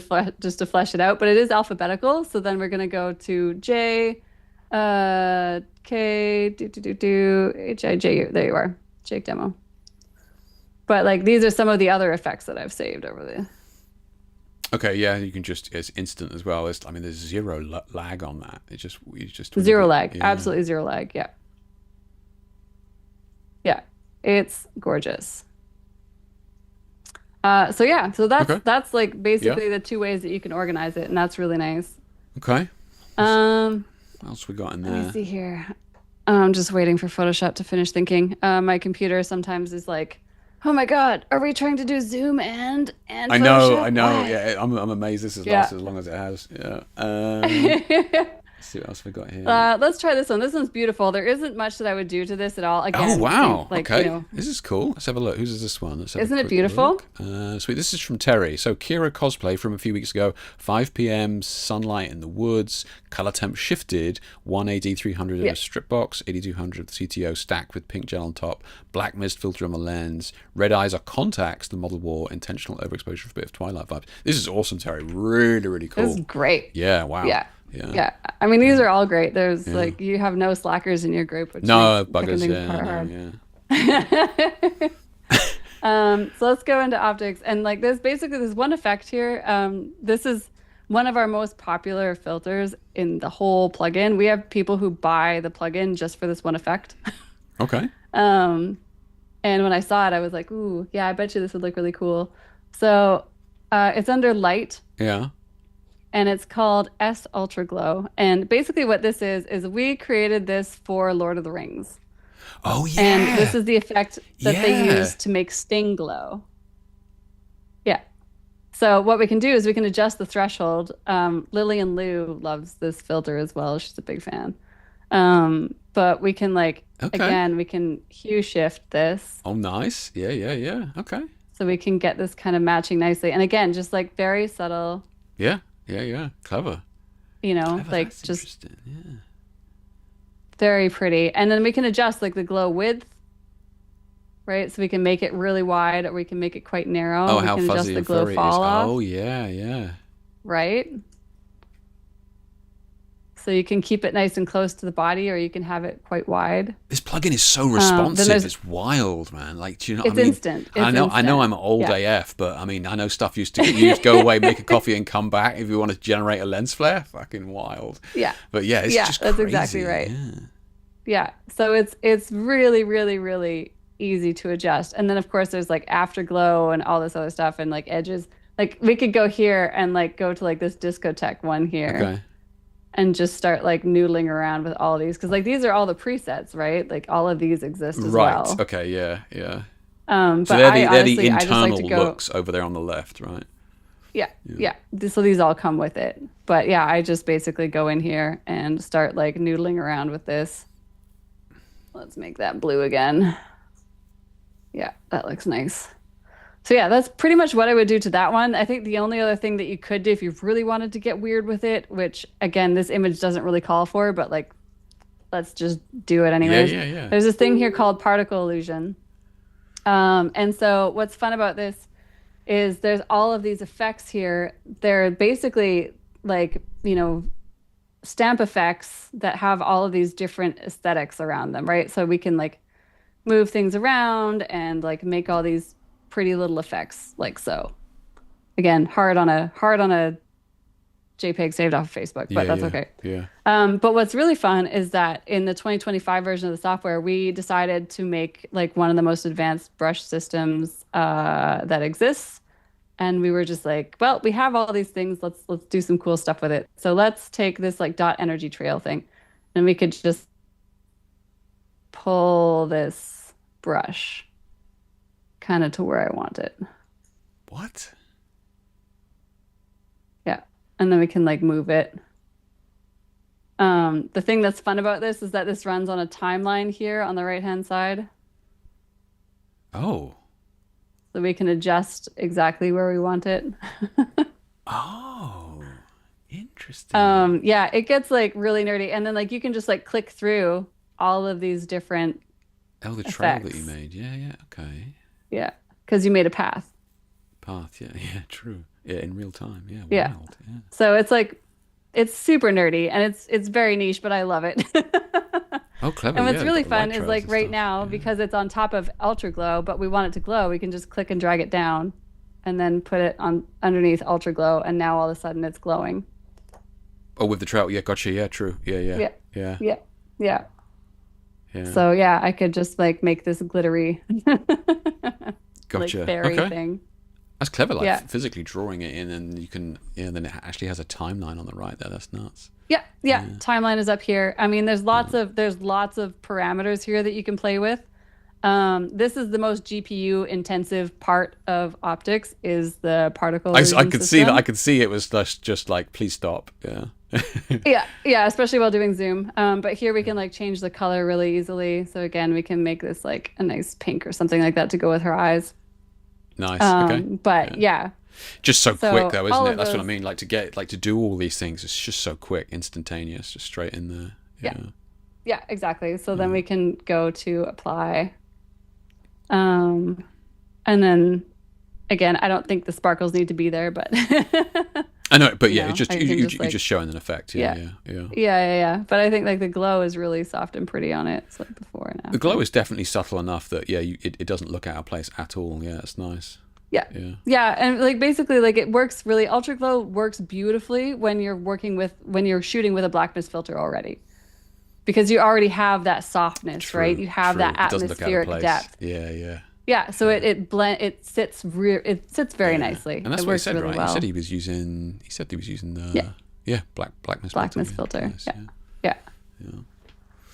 flesh it out. But it is alphabetical. So then we're gonna go to J, K, H I J. There you are, Jake Demo. But like these are some of the other effects that I've saved over the. Okay, yeah, you can just, it's instant as well. I mean, there's zero lag on that. You just Zero lag, yeah. absolutely zero lag. Yeah, yeah, it's gorgeous. So yeah, so Okay. that's like basically Yeah. the two ways that you can organize it, and that's really nice. Okay. Um, What else we got in Let me there? see here. I'm just waiting for Photoshop to finish thinking. My computer sometimes is like, "Oh my God, are we trying to do Zoom and I know, I Photoshop? know. Why?" Yeah, I'm amazed this has Yeah. lasted as long as it has. Yeah. Let's see what else we got here. Let's try this one. This one's beautiful. There isn't much that I would do to this at all. Oh Again, same, wow! like, Okay, this is cool. Let's have a look. Whose is this one? Let's have a isn't it quick beautiful? look. Sweet. This is from Terry. So Kira cosplay from a few weeks ago. 5 p.m. Sunlight in the woods. Color temp shifted. 1AD 300 in Yeah. a strip box. 8200 CTO stacked with pink gel on top. Black mist filter on the lens. Red eyes are contacts. The model wore intentional overexposure for a bit of Twilight vibes. This is awesome, Terry. Really, really This is cool. great. Yeah. Wow. Yeah. Yeah. Yeah. I mean, these are all great. There's like, you have no slackers in your group, which No makes picking buggers. things Yeah. hard. No, yeah. So let's go into optics. And like there's one effect here. This is one of our most popular filters in the whole plugin. We have people who buy the plugin just for this one effect. Okay. And when I saw it, I was like, ooh, yeah, I bet you this would look really cool. So it's under light Yeah. and it's called S Ultra Glow. And basically what this is we created this for Lord of the Rings. Oh yeah. And this is the effect that they Yeah. use to make Sting glow. Yeah. So what we can do is we can adjust the threshold. Lillian Liu loves this filter as well. She's a big fan. But we can like, Okay. again, we can hue shift this. Oh, nice. Yeah, yeah, yeah. Okay. So we can get this kind of matching nicely. And again, just like very subtle, Yeah, yeah, yeah. Clever. Clever, like that's just interesting. Yeah. very pretty. And then we can adjust like the glow width, right? So we can make it really wide or we can make it quite narrow. Oh, We how can adjust fuzzy the and glow furry it is. fall off, Oh, yeah, yeah. right? So you can keep it nice and close to the body or you can have it quite wide. This plugin is so Then responsive. there's It's wild, man. Like, do you know what it's I mean? instant. I It's know, I know, instant. I'm old Yeah. AF, but I mean, I know stuff used to you just go away, make a coffee, and come back if you want to generate a lens flare. Fucking wild. Yeah. But yeah, it's Yeah, just that's crazy. exactly right. Yeah. Yeah. So it's really, really, really easy to adjust. And then of course there's like afterglow and all this other stuff and like edges. Like we could go here and like go to like this discotheque one here Okay. and just start like noodling around with all these because like these are all the presets, right? Like all of these exist as Right. well. Okay. Yeah. Yeah. But So they're the honestly I just like internal to go. looks over there on the left, right? Yeah, yeah. So these all come with it. But yeah, I just basically go in here and start like noodling around with this. Let's make that blue again. Yeah, that looks nice. So yeah, that's pretty much what I would do to that one. I think the only other thing that you could do if you really wanted to get weird with it, which again, this image doesn't really call for, but like, let's just do it anyways. Yeah, yeah, yeah. There's this thing here called particle illusion. And so what's fun about this is there's all of these effects here. They're basically like, stamp effects that have all of these different aesthetics around them, right? So we can like move things around and like make all these pretty little effects like so. Again, hard on a JPEG saved off of Facebook, but Yeah, that's yeah, okay. yeah. But what's really fun is that in the 2025 version of the software, we decided to make like one of the most advanced brush systems that exists. And we were just like, well, we have all these things. Let's do some cool stuff with it. So let's take this like dot energy trail thing, and we could just pull this brush kind of to where I want it. What? Yeah. And then we can like move it. The thing that's fun about this is that this runs on a timeline here on the right-hand side. Oh. So we can adjust exactly where we want it. Oh. Interesting. Yeah, it gets like really nerdy. And then like you can just like click through all of these different Oh, the trail that you effects. made. Yeah, yeah. Okay. Yeah, because you made a path. Path. Yeah, yeah. True. Yeah, in real time. Yeah. Yeah. Wild. Yeah. So it's like it's super nerdy and it's very niche, but I love it. Oh, clever. And what's Yeah, they've really got the light fun is trails like and right stuff. now, Yeah. because it's on top of Ultra Glow, but we want it to glow, we can just click and drag it down and then put it on underneath Ultra Glow, and now all of a sudden it's glowing. Oh, with the trail. Yeah, gotcha. Yeah, true. Yeah, yeah, Yeah. yeah, Yeah. Yeah. yeah. So yeah, I could just like make this glittery like Gotcha. fairy Okay. thing. That's clever, like Yeah. physically drawing it in, and you can, yeah, then it actually has a timeline on the right there. That's nuts. Yeah, yeah. Yeah. Timeline is up here. I mean, there's lots of parameters here that you can play with. This is the most GPU intensive part of optics is the particle I illusion could see that. I system. could see it was just like, please stop. Yeah. Yeah, yeah, especially while doing zoom. But here we can like change the color really easily. So again, we can make this like a nice pink or something like that to go with her eyes. Nice. Okay. But Yeah. yeah, Just so quick so though, isn't all it? of That's what I those, mean. Like to get, like to do all these things, it's just so quick, instantaneous, just straight in there. yeah, Yeah. yeah, exactly. So then Yeah. we can go to apply. Um, and then again, I don't think the sparkles need to be there, but I know, but yeah, it's just I you, can you just you're like just showing an effect. Yeah, yeah, yeah, yeah. yeah. But I think like the glow is really soft and pretty on it. It's like before and The glow after. is definitely subtle enough that yeah, it doesn't look out of place at all. Yeah, it's nice. Yeah. Yeah. Yeah, and like basically like it works really ultra glow works beautifully when you're shooting with a black mist filter already. Because you already have that softness, right? True, You have true. that It doesn't look out of atmospheric place. depth. Yeah, yeah, Yeah, so yeah, it sits very yeah. nicely. And that's It what he works said, really right? He said well. he was using. He said he was using Yeah, the yeah black mist black filter. mist Yeah, filter. nice. Yeah. Yeah, Yeah. yeah.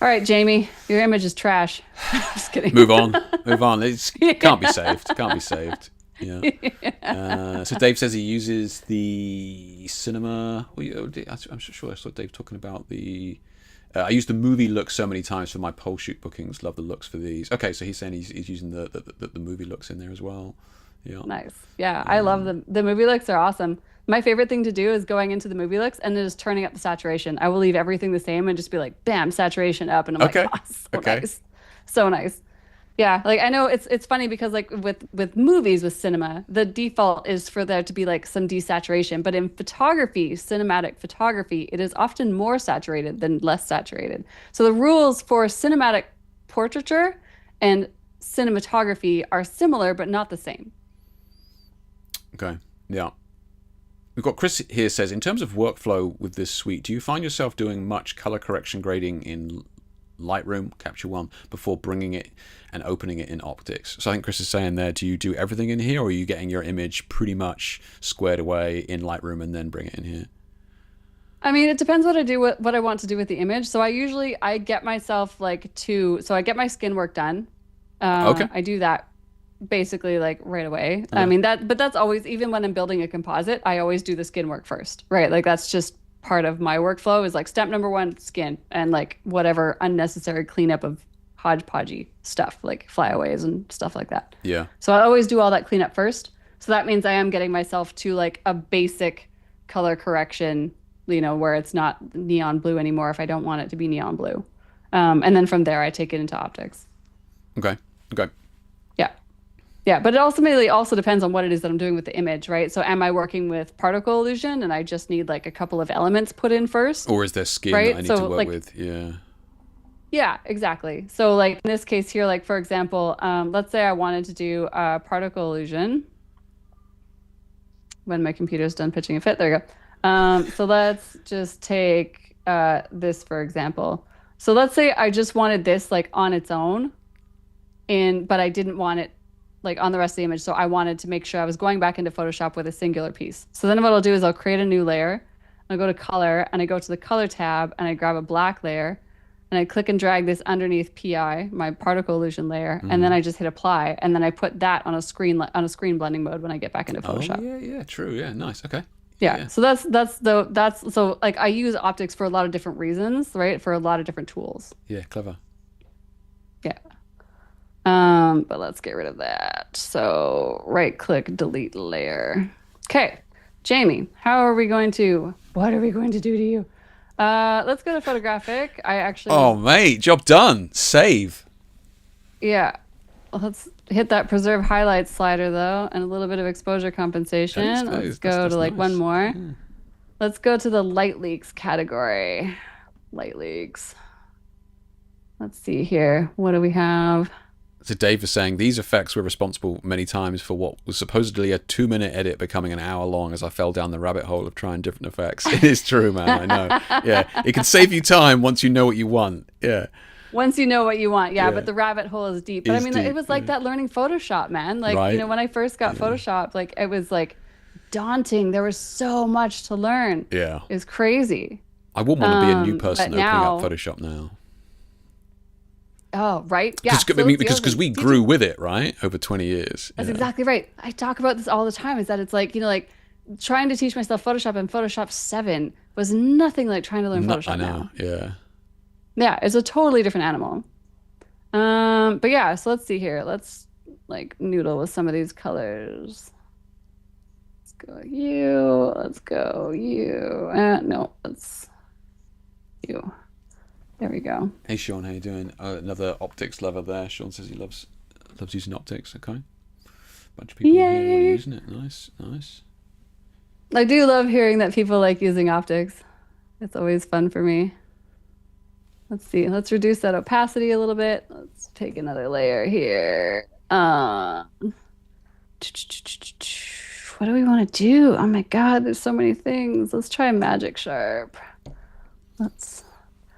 All right, Jamie, your image is trash. Just kidding. Move on, move on. It can't be saved. Can't be saved. Yeah. So Dave says he uses the cinema. I'm sure I saw Dave talking about the. I use the movie looks so many times for my pole shoot bookings. Love the looks for these. Okay, so he's saying he's using the movie looks in there as well. Yeah. Nice. Yeah, I Yeah. love the movie looks are awesome. My favorite thing to do is going into the movie looks and then just turning up the saturation. I will leave everything the same and just be like, bam, saturation up, and I'm like, Okay. oh, so Okay. nice, so nice. Yeah, like I know it's funny because like with movies with cinema, the default is for there to be like some desaturation, but in photography, cinematic photography, it is often more saturated than less saturated. So the rules for cinematic portraiture and cinematography are similar but not the same. Okay. Yeah. We've got Chris here says, in terms of workflow with this suite, do you find yourself doing much color correction grading in Lightroom, Capture One, before bringing it and opening it in Optics? So I think Chris is saying there, do you do everything in here, or are you getting your image pretty much squared away in Lightroom and then bring it in here? I mean, it depends what I want to do with the image. So I get myself so I get my skin work done. Okay. I do that basically like right away. I Okay. mean but that's always, even when I'm building a composite, I always do the skin work first, right? Like that's just part of my workflow is like step number one, skin, and like whatever unnecessary cleanup of hodgepodgey stuff like flyaways and stuff like that. Yeah. So I always do all that cleanup first. So that means I am getting myself to like a basic color correction, where it's not neon blue anymore if I don't want it to be neon blue. And then from there, I take it into optics. Okay. Okay. Yeah. Yeah. But it ultimately also depends on what it is that I'm doing with the image, right? So am I working with particle illusion and I just need like a couple of elements put in first, Or is there skin that I right? need to So work like, with? Yeah. yeah, exactly. So like in this case here, like for example, let's say I wanted to do particle illusion. when my computer's done pitching a fit. There you go. So let's just take this for example. So let's say I just wanted this like on its own, but I didn't want it like on the rest of the image. So I wanted to make sure I was going back into Photoshop with a singular piece. So then what I'll do is I'll create a new layer. I'll go to color and I go to the color tab and I grab a black layer and I click and drag this underneath PI, my particle illusion layer, and then I just hit apply and then I put that on a screen blending mode when I get back into Photoshop. Oh, yeah, true. Yeah, nice. Okay. Yeah. So that's so like I use optics for a lot of different reasons, right? For a lot of different tools. Yeah, clever. Yeah. But let's get rid of that. So right click, delete layer. Okay. Jamie, what are we going to do to you? Let's go to photographic. Oh, mate, job done. Save. Yeah. Let's hit that preserve highlights slider though, and a little bit of exposure compensation. Let's go to like nice. One more. Yeah. Let's go to the light leaks category. Light leaks. Let's see here. What do we have? So Dave was saying these effects were responsible many times for what was supposedly a 2-minute edit becoming an hour long as I fell down the rabbit hole of trying different effects. It is true, man. I know. Yeah. It can save you time once you know what you want. Yeah. Once you know what you want. Yeah. But the rabbit hole is deep. But I mean, it was like that learning Photoshop, man. Like, right? You know, when I first got Photoshop, like it was like daunting. There was so much to learn. Yeah. It was crazy. I wouldn't want to be a new person opening up Photoshop now. Oh, right. Yeah. Because we grew with it, right? Over 20 years. That's exactly right. I talk about this all the time, is that it's like, you know, like trying to teach myself Photoshop in Photoshop 7 was nothing like trying to learn Photoshop now. Yeah. Yeah, it's a totally different animal. But yeah, so let's see here. Let's like noodle with some of these colors. Let's go you. Let's go you. No, let's you. There we go. Hey Sean, how you doing? Another optics lover there. Sean says he loves using optics. Okay, bunch of people here who are using it. Nice. I do love hearing that people like using optics. It's always fun for me. Let's see. Let's reduce that opacity a little bit. Let's take another layer here. What do we want to do? Oh my God, there's so many things. Let's try Magic Sharp.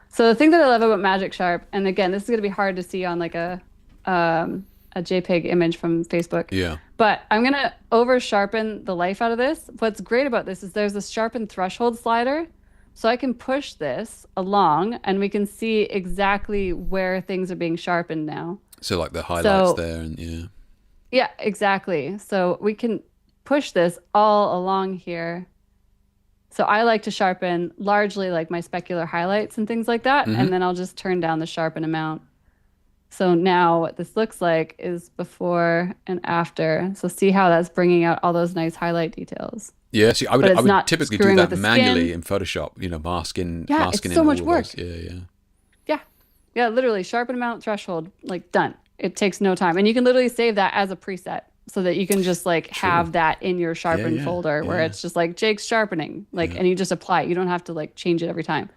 So the thing that I love about Magic Sharp, and again, this is going to be hard to see on like a JPEG image from Facebook. Yeah. But I'm going to over sharpen the life out of this. What's great about this is there's a sharpen threshold slider. So I can push this along and we can see exactly where things are being sharpened now. So like the highlights there and yeah. Yeah, exactly. So we can push this all along here. So I like to sharpen largely like my specular highlights and things like that. And then I'll just turn down the sharpen amount. So now what this looks like is before and after. So see how that's bringing out all those nice highlight details. Yeah, see, I would typically do that manually in Photoshop, you know, masking it's so much work. Yeah, literally sharpen amount threshold, like done. It takes no time. And you can literally save that as a preset so that you can just like have that in your sharpen folder where it's just like Jake's sharpening, like, and you just apply it. You don't have to like change it every time.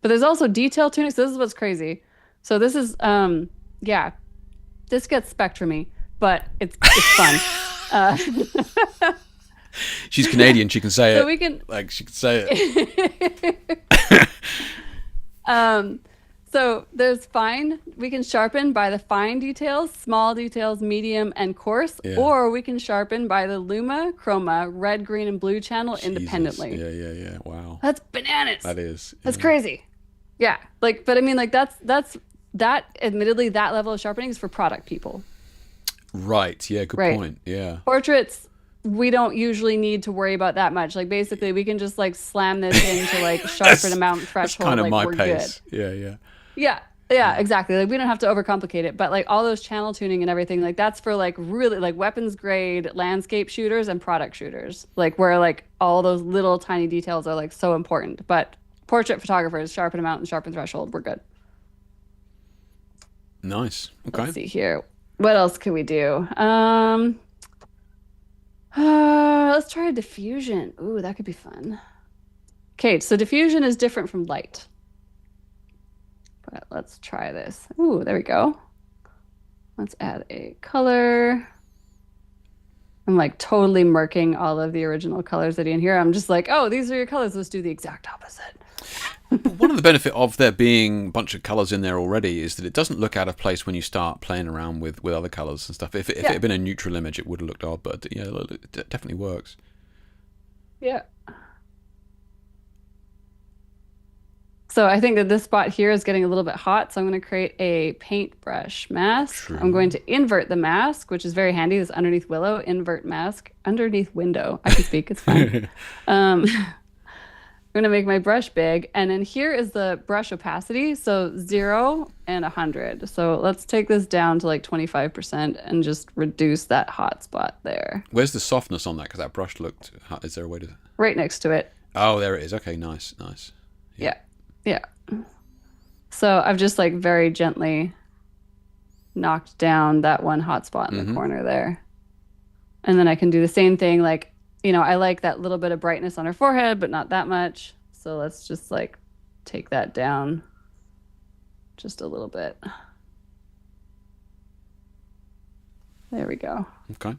But there's also detail tuning. So this is what's crazy. So this is, this gets spectrumy, but it's fun. She's Canadian. She can say it. So we can, like, she can say it. So there's fine. We can sharpen by the fine details, small details, medium, and coarse, or we can sharpen by the Luma, Chroma, red, green, and blue channel independently. Yeah. Wow. That's bananas. That is. That's crazy. Yeah. Like, but I mean, like that's admittedly that level of sharpening is for product people. Right. Yeah. Good point. Yeah. Portraits, we don't usually need to worry about that much. Like basically we can just like slam this into like sharpen amount threshold. That's kind of like, my we're pace. Good. Yeah, exactly. Like we don't have to overcomplicate it, but like all those channel tuning and everything, like that's for like really like weapons grade landscape shooters and product shooters, like where like all those little tiny details are like so important. But portrait photographers, sharpen amount and sharpen threshold, we're good. Nice. Okay. Let's see here. What else can we do? Let's try a diffusion. Ooh, that could be fun. Okay, so diffusion is different from light. But let's try this. Ooh, there we go. Let's add a color. I'm like totally murking all of the original colors that are in here. I'm just like, oh, these are your colors. Let's do the exact opposite. But one of the benefit of there being a bunch of colors in there already is that it doesn't look out of place when you start playing around with other colors and stuff. If it Yeah. had been a neutral image, it would have looked odd, but yeah, it definitely works. Yeah. So I think that this spot here is getting a little bit hot. So I'm going to create a paintbrush mask. I'm going True. to invert the mask, which is very handy. This underneath willow, invert mask, underneath window. I can speak, it's fine. Um, I'm gonna make my brush big, and then here is the brush opacity, so 0 and 100. So let's take this down to like 25% and just reduce that hot spot there, Where's the softness on that? Because that brush looked. Is there a way to? right next to it. Oh, there it is. Okay, nice, nice. Yeah. Yeah, yeah. So I've just like very gently knocked down that one hot spot in the Mm-hmm. corner there. And then I can do the same thing, like, I like that little bit of brightness on her forehead, but not that much. So let's just like take that down just a little bit. There we go. Okay.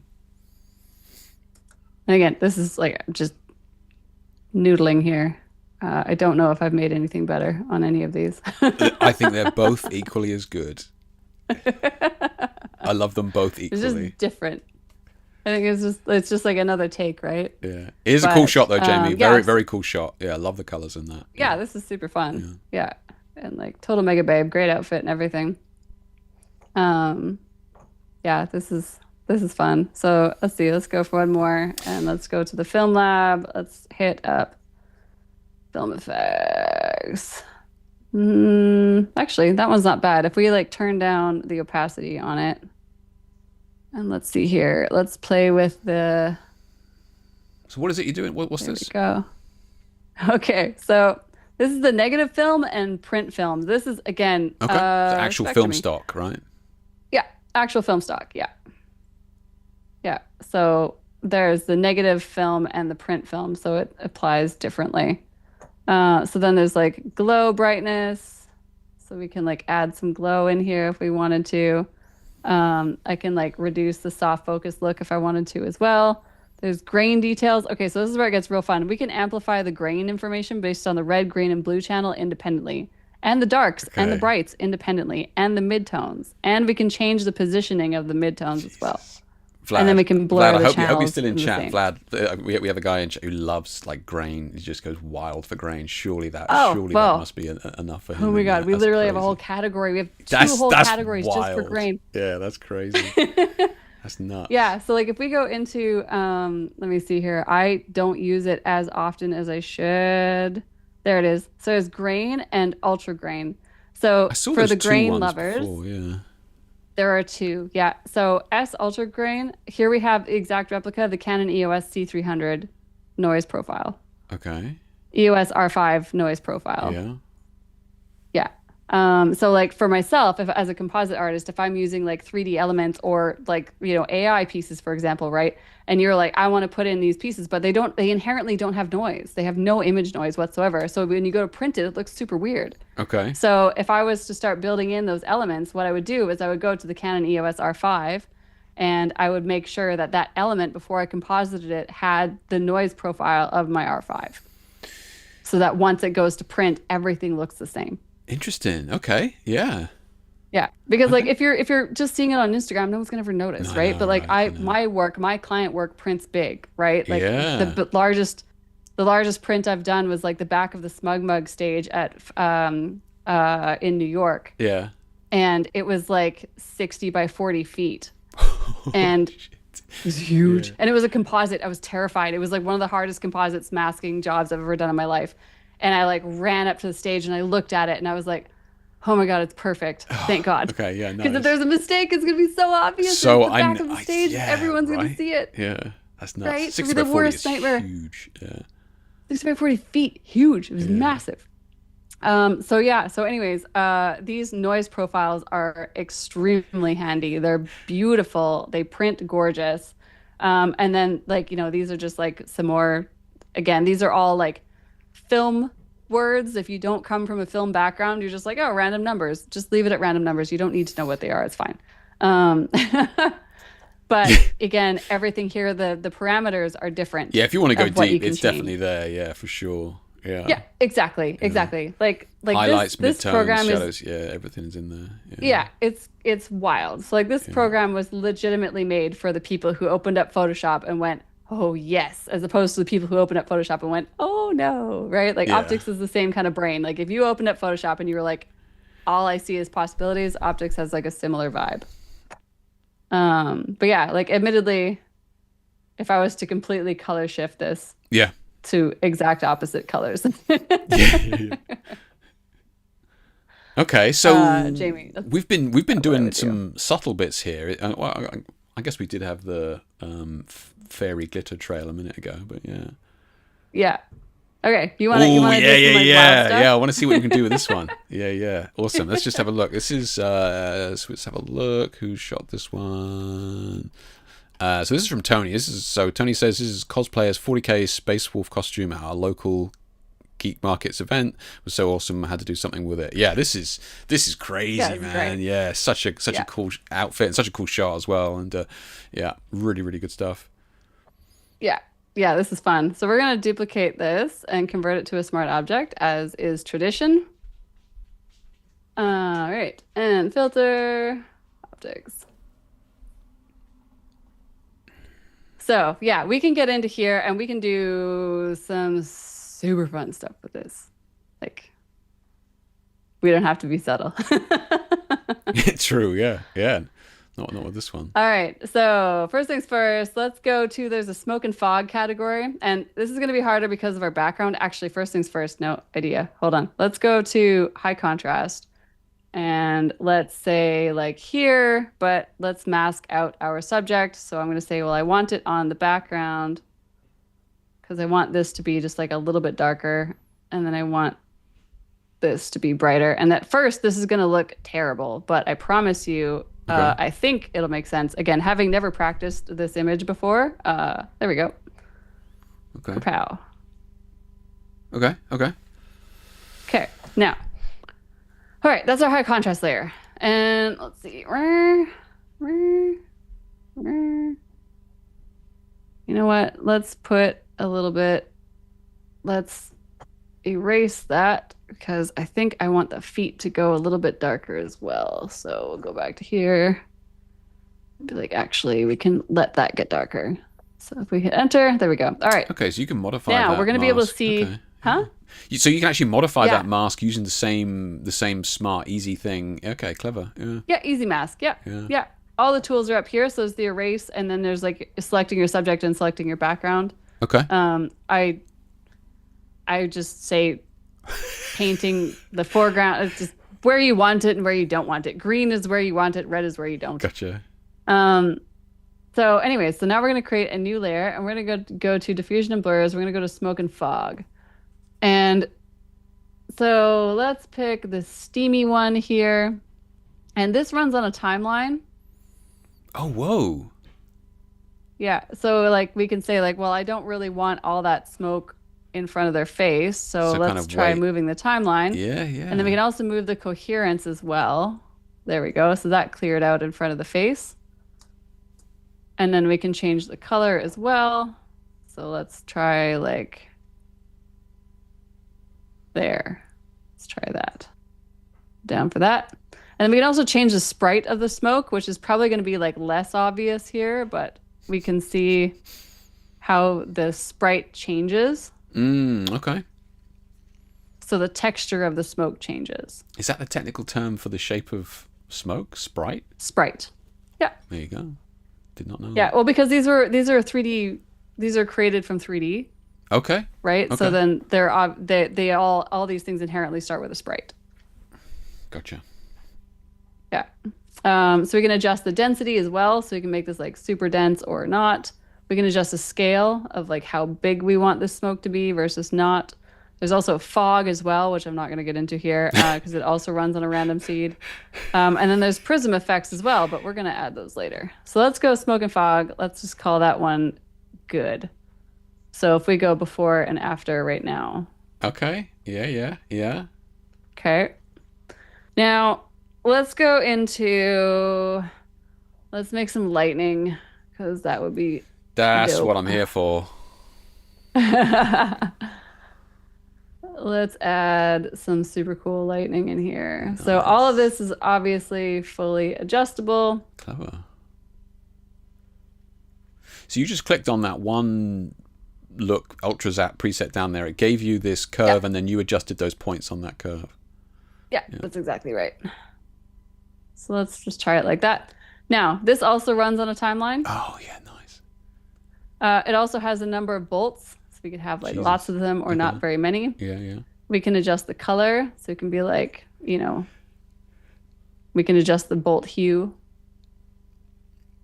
And again, this is like just noodling here. I don't know if I've made anything better on any of these. I think they're both equally as good. I love them both It's equally. just different. I think it's just like another take, right? Yeah, it is a cool But shot though, Jamie. yeah, Very very cool shot. Yeah, I love the colors in that. yeah, Yeah. this is super fun. Yeah. And like total mega babe, great outfit and everything. Um, yeah, this is fun. So let's see, let's go for one more and let's go to the film lab. Let's hit up film effects. Actually, that one's not bad. If we like turn down the opacity on it, and let's see here. Let's play with the, So what is it you're doing? What's there we this? go. Okay, so this is the negative film and print film. This is again, Okay, the actual film spectromy. stock, right? Yeah, actual film stock. Yeah. Yeah. So there's the negative film and the print film, so it applies differently. So then there's like glow brightness. So we can like add some glow in here if we wanted to. I can like reduce the soft focus look if I wanted to as well. There's grain details. Okay, so this is where it gets real fun. We can amplify the grain information based on the red, green, and blue channel independently, and the darks and the Okay. brights independently, and the midtones. And we can change the positioning of the midtones as well. And then we can blur Vlad, the I hope you're channels still in in the chat. same. Vlad, we have a guy in chat who loves like grain. He just goes wild for grain. Surely that Oh, surely that well, must be enough for oh him my in God, that. we That's literally have a whole crazy. category. We have two That's whole that's categories just for wild. grain. Yeah, that's crazy. That's nuts. Yeah, so like if we go into let me see here. I don't use it as often as I should. There it is. So it's grain and ultra grain. So I saw for those the two grain ones lovers, before. Yeah. there are two. Yeah. So S ultra grain, here we have the exact replica of the Canon EOS C300 noise profile. Okay. EOS R5 noise profile. Yeah. Yeah. So like for myself, if as a composite artist, if I'm using like 3D elements or like, AI pieces, for example, right? And you're like, I want to put in these pieces, but they inherently don't have noise. They have no image noise whatsoever. So when you go to print it, it looks super weird. Okay. So if I was to start building in those elements, what I would do is I would go to the Canon EOS R5 and I would make sure that that element before I composited it had the noise profile of my R5. So that once it goes to print, everything looks the same. Interesting. Okay. Yeah. Yeah, because like Okay. if you're just seeing it on Instagram, no one's gonna ever notice, No, right? But like right. I know. my client work prints big, right? Like Yeah. the largest print I've done was like the back of the Smug Mug stage at in New York, Yeah. and it was like 60 by 40 feet, Holy and shit. it was huge, Yeah. and it was a composite. I was terrified. It was like one of the hardest composites masking jobs I've ever done in my life, and I like ran up to the stage and I looked at it and I was like, oh my God, it's perfect. Thank God. Okay. Yeah. Because if Nice. there's a mistake, it's gonna be so obvious. So It's the back of the stage. yeah, Everyone's gonna right? see it. Yeah. That's nuts. Right? It would 60 be by the 40 worst is nightmare. huge. Yeah. 60 by 40 feet, huge. It was Yeah. massive. So yeah. So anyways, these noise profiles are extremely handy. They're beautiful. They print gorgeous. And then like these are just like some more. Again, these are all like film words. If you don't come from a film background, you're just like, oh, random numbers. Just leave it at random numbers. You don't need to know what they are. It's fine. But again, everything here, the parameters are different Yeah, if you want to go of what you deep, can it's definitely change. there. Yeah, for sure. Yeah. Yeah, exactly, Yeah. exactly. Like Highlights, this midtones, program is, shadows. Yeah, everything's in there. Yeah. yeah, it's wild. So like this Yeah. program was legitimately made for the people who opened up Photoshop and went, "Oh, yes," as opposed to the people who opened up Photoshop and went, "Oh, no," right? Like Yeah. optics is the same kind of brain. Like if you opened up Photoshop and you were like, "All I see is possibilities," optics has like a similar vibe. But yeah, like admittedly, if I was to completely color shift this Yeah. to exact opposite colors, Yeah. Yeah. Okay, so Jamie, we've been what I doing would do. some subtle bits here. Well, I guess we did have the fairy glitter trail a minute ago, but yeah. Yeah. Okay. You Oh wanna yeah, do some yeah, like wild yeah, stuff? yeah. I want to see what we can do with this one. Yeah, yeah. Awesome. Let's just have a look. This is so let's have a look. Who shot this one? So this is from Tony. So Tony says this is cosplayer's 40K Space Wolf costume at our local Geek Markets event. It was so awesome. I had to do something with it. Yeah, this is Yeah, crazy, this is man. great. Yeah, such a Yeah. cool outfit and such a cool shot as well. And yeah, really really good stuff. Yeah. Yeah, this is fun. So we're gonna duplicate this and convert it to a smart object as is tradition. All right. And filter optics. So yeah, we can get into here and we can do some super fun stuff with this. Like we don't have to be subtle. True. Yeah, yeah. Not with this one. All right. So first things first, let's go to there's a smoke and fog category. And this is going to be harder because of our background. Actually, first things first, no idea. Hold on. Let's go to high contrast. And let's say like here, but let's mask out our subject. So I'm going to say, well, I want it on the background because I want this to be just like a little bit darker. And then I want this to be brighter. And at first, this is going to look terrible, but I promise you, Okay. I think it'll make sense. Again, having never practiced this image before, there we go. Okay. Kapow. Okay. Okay. Okay, now, all right, that's our high contrast layer. And let's see. You know what? Let's put a little bit, let's erase that because I think I want the feet to go a little bit darker as well. So we'll go back to here. Be like, actually, we can let that get darker. So if we hit enter, there we go. All right. Okay. So you can modify Now that we're going to be able to mask. see, Okay. huh? So you can actually modify Yeah. that mask using the same smart, easy thing. Okay, clever. Yeah. Yeah, easy mask. Yeah. Yeah. Yeah. All the tools are up here. So there's the erase, and then there's like selecting your subject and selecting your background. Okay. I just say painting the foreground. It's just where you want it and where you don't want it. Green is where you want it. Red is where you don't. Gotcha. So anyway, so now we're going to create a new layer and we're going to go to diffusion and blurs. We're going to go to smoke and fog. And so let's pick the steamy one here. And this runs on a timeline. Oh, whoa. Yeah. So like we can say like, well, I don't really want all that smoke in front of their face. So So kind let's of try wait. moving the timeline. Yeah, yeah. And then we can also move the coherence as well. There we go. So that cleared out in front of the face. And then we can change the color as well. So let's try like there. Let's try that. Down for that. And then we can also change the sprite of the smoke, which is probably going to be like less obvious here, but we can see how the sprite changes. Okay. So the texture of the smoke changes. Is that the technical term for the shape of smoke? Sprite? Sprite. Yeah. There you go. Did not know Yeah. that. Well, because these are 3D, these are created from 3D, Okay. right? So Okay. then they all these things inherently start with a sprite. Gotcha. Yeah. So we can adjust the density as well. So we can make this like super dense or not. We can adjust the scale of like how big we want this smoke to be versus not. There's also fog as well, which I'm not going to get into here because it also runs on a random seed. And then there's prism effects as well, but we're going to add those later. So let's go smoke and fog. Let's just call that one good. So if we go before and after right now. Okay. Yeah, yeah, yeah. Okay. Now let's go into, let's make some lightning because that would be That's dope. what I'm here for. Let's add some super cool lightning in here. Nice. So all of this is obviously fully adjustable. Clever. So you just clicked on that one look Ultra Zap preset down there. It gave you this curve, and then you adjusted those points on that curve. Yeah, that's exactly right. So let's just try it like that. Now, this also runs on a timeline. Oh, yeah, nice. It also has a number of bolts, so we could have like lots of them or not very many. Yeah. We can adjust the color, so it can be like, we can adjust the bolt hue.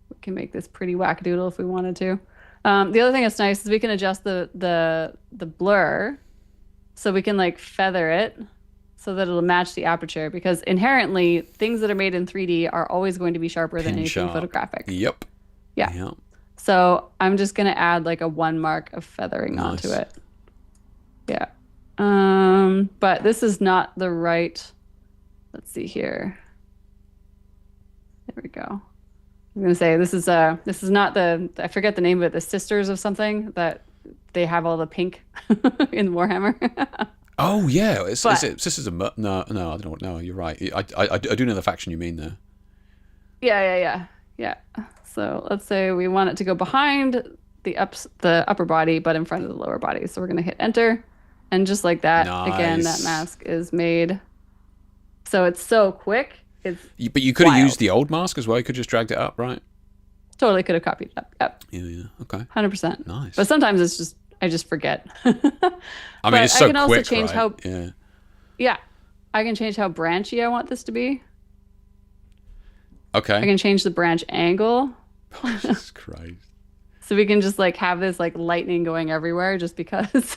We can make this pretty wackadoodle if we wanted to. The other thing that's nice is we can adjust the blur, so we can like feather it so that it'll match the aperture, because inherently things that are made in 3D are always going to be sharper than anything photographic. Yep. Yeah. So I'm just going to add like a 1 mark of feathering onto it. Yeah. But this is not the right, let's see here. There we go. I'm going to say this is not the, I forget the name of it, the Sisters of something, that they have all the pink in Warhammer. Oh yeah, this is a no, I don't know. You're right. I do know the faction you mean there. Yeah. So let's say we want it to go behind the upper body, but in front of the lower body. So we're gonna hit enter, and just like that, again, that mask is made. So it's so quick. But you could have used the old mask as well. You could just dragged it up, right? Totally could have copied it up. Yep. Yeah. Okay. 100%. Nice. But sometimes I just forget. I mean, it's so quick, also change right? how. Yeah, I can change how branchy I want this to be. Okay. I can change the branch angle. Oh, Jesus Christ. So we can just like have this like lightning going everywhere just because.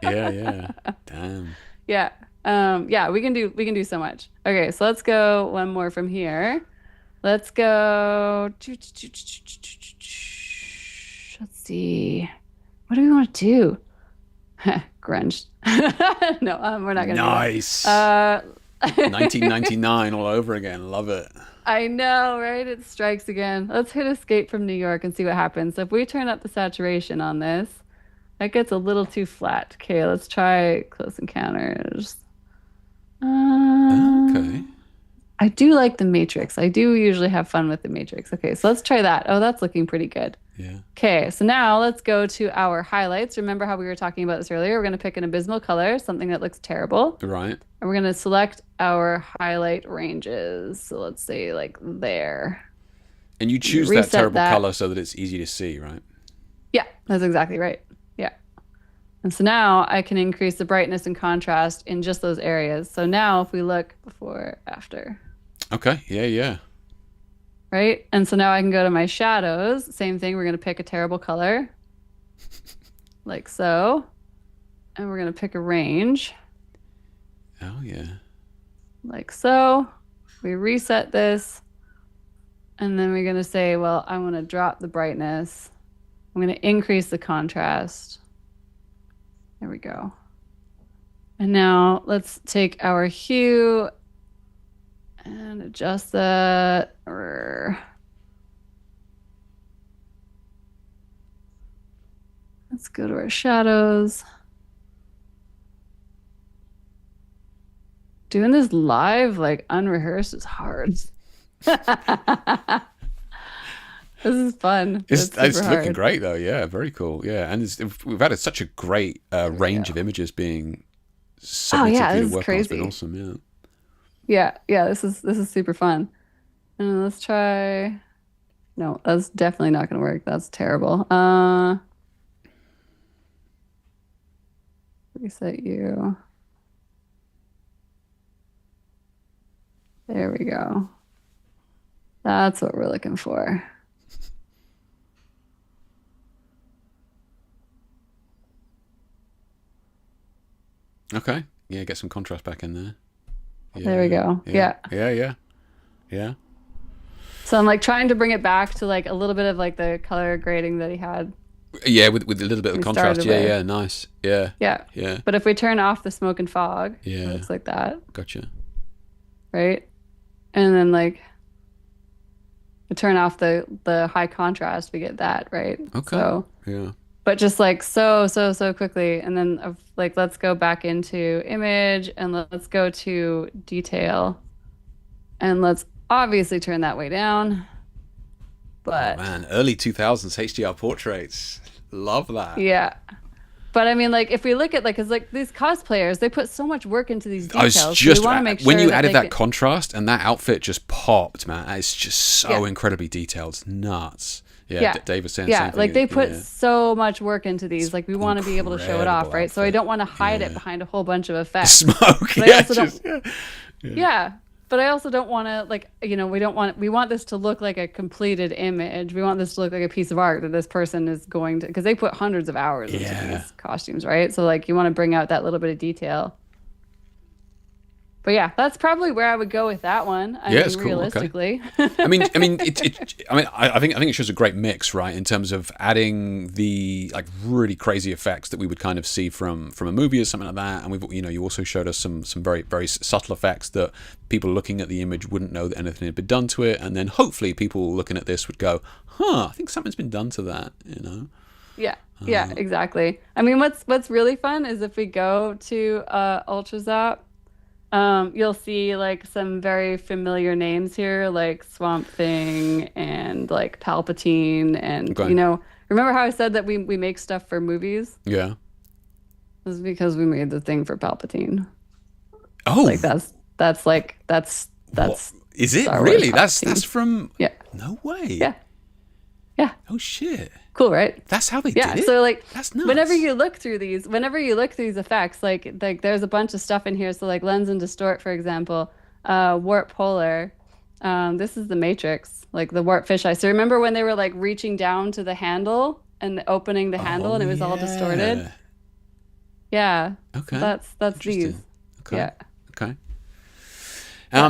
Yeah. Damn. Yeah. We can do so much. Okay, so let's go one more from here. Let's go. Let's see. What do we want to do? Grunge. No, we're not gonna. Nice. Do that. 1999 all over again. Love it. I know, right? It strikes again. Let's hit escape from New York and see what happens. So if we turn up the saturation on this, that gets a little too flat. Okay, let's try close encounters. Okay. I do like the Matrix. I do usually have fun with the Matrix. Okay, so let's try that. Oh, that's looking pretty good. Yeah. Okay, so now let's go to our highlights. Remember how we were talking about this earlier? We're going to pick an abysmal color, something that looks terrible. Right. And we're going to select our highlight ranges. So let's say like there. And you choose that terrible color so that it's easy to see, right? Yeah, that's exactly right. Yeah. And so now I can increase the brightness and contrast in just those areas. So now if we look before, after. Okay, yeah. Right? And so now I can go to my shadows. Same thing. We're going to pick a terrible color. Like so. And we're going to pick a range. Oh, yeah. Like so. We reset this. And then we're going to say, well, I want to drop the brightness. I'm going to increase the contrast. There we go. And now let's take our hue and adjust that. Let's go to our shadows. Doing this live, like unrehearsed, is hard. This is fun. It's looking great, though. Yeah, very cool. Yeah, and we've had such a great range of images being submitted to the work. It's been awesome. Yeah. This is super fun. And let's try. No, that's definitely not going to work. That's terrible. Reset you. There we go. That's what we're looking for. Okay. Yeah, get some contrast back in there. Yeah, there we go. Yeah. So I'm like trying to bring it back to like a little bit of like the color grading that he had. Yeah, with a little bit of contrast. Yeah, nice. Yeah. But if we turn off the smoke and fog, it looks like that. Gotcha. Right? And then like turn off the high contrast, we get that, right? Okay. So, Yeah. but just like so quickly, and then like let's go back into image and let's go to detail, and let's obviously turn that way down. Oh But man, early 2000s HDR portraits. Love that. yeah. But I mean, like, if we look at like, cause like these cosplayers, they put so much work into these I was details. So we just want to make when sure you that added they that get, contrast and that outfit just popped, man. It's just so yeah, incredibly detailed. It's nuts. Yeah, yeah, Dave was saying the yeah. same Like thing. they put Yeah, so much work into these. it's Like we want to be able to show it off, incredible right? So I outfit. don't want to hide it Yeah, behind a whole bunch of the effects. smoke. But I Yeah, also don't, just yeah, yeah. yeah. But I also don't want to like, we want this to look like a completed image. We want this to look like a piece of art that this person is going to, because they put hundreds of hours into Yeah. these costumes, right? So like you want to bring out that little bit of detail. But yeah, that's probably where I would go with that one. I Yeah, mean, it's cool. Okay. realistically. I think it shows a great mix, right, in terms of adding the like really crazy effects that we would kind of see from a movie or something like that, and you also showed us some very subtle effects that people looking at the image wouldn't know that anything had been done to it, and then hopefully people looking at this would go, "Huh, I think something's been done to that," you know. Yeah, yeah, exactly. I mean, what's really fun is if we go to Ultrazap, you'll see like some very familiar names here, like Swamp Thing and like Palpatine, and Okay. remember how I said that we make stuff for movies? Yeah. This is because we made the thing for Palpatine. Oh, Like that's what is it Star Wars really? That's Palpatine. from. Yeah, No way. yeah, yeah. Oh shit. Cool, right? That's how they Yeah, did it. so like That's nuts. whenever you look through these effects, like there's a bunch of stuff in here. So like lens and distort, for example, warp polar. This is the Matrix, like the warp fisheye. So remember when they were like reaching down to the handle and opening the handle Oh and it was all distorted? yeah. Yeah. Okay. That's these. Interesting. Okay. Yeah. Okay.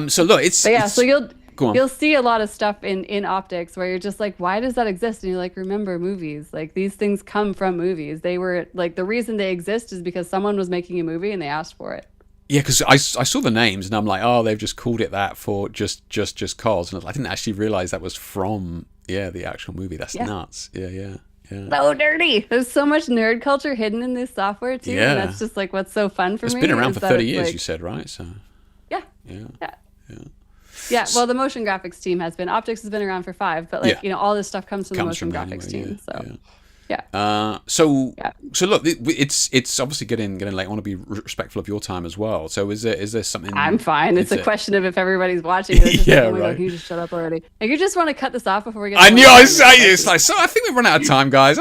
So look, But yeah, it's so go on. you'll see a lot of stuff in optics where you're just like, why does that exist? And you're like, remember movies. Like these things come from movies. They were like the reason they exist is because someone was making a movie and they asked for it. Yeah, because I saw the names and I'm like, oh, they've just called it that for just cause, and I didn't actually realize that was from the actual movie. That's Yeah. nuts. Yeah. So dirty. There's so much nerd culture hidden in this software too. Yeah. And that's just like what's so fun for It's me. been around is for that 30 it's years, like, you said, right? So yeah. yeah, Yeah. yeah. Yeah. Well, the motion graphics team has been. Optics has been around for 5, but like, Yeah. all this stuff comes from the Comes motion from graphics anyway, team. So yeah. yeah. So Yeah. look, it's obviously getting late. I want to be respectful of your time as well. So is there something? I'm fine. It's is a it- question of if everybody's watching. It's just Yeah, like, oh my God, right. can you just shut up already? Like, you just want to cut this off before we get. I to knew one I of was the saying questions. it's like, so I think we've run out of time, guys.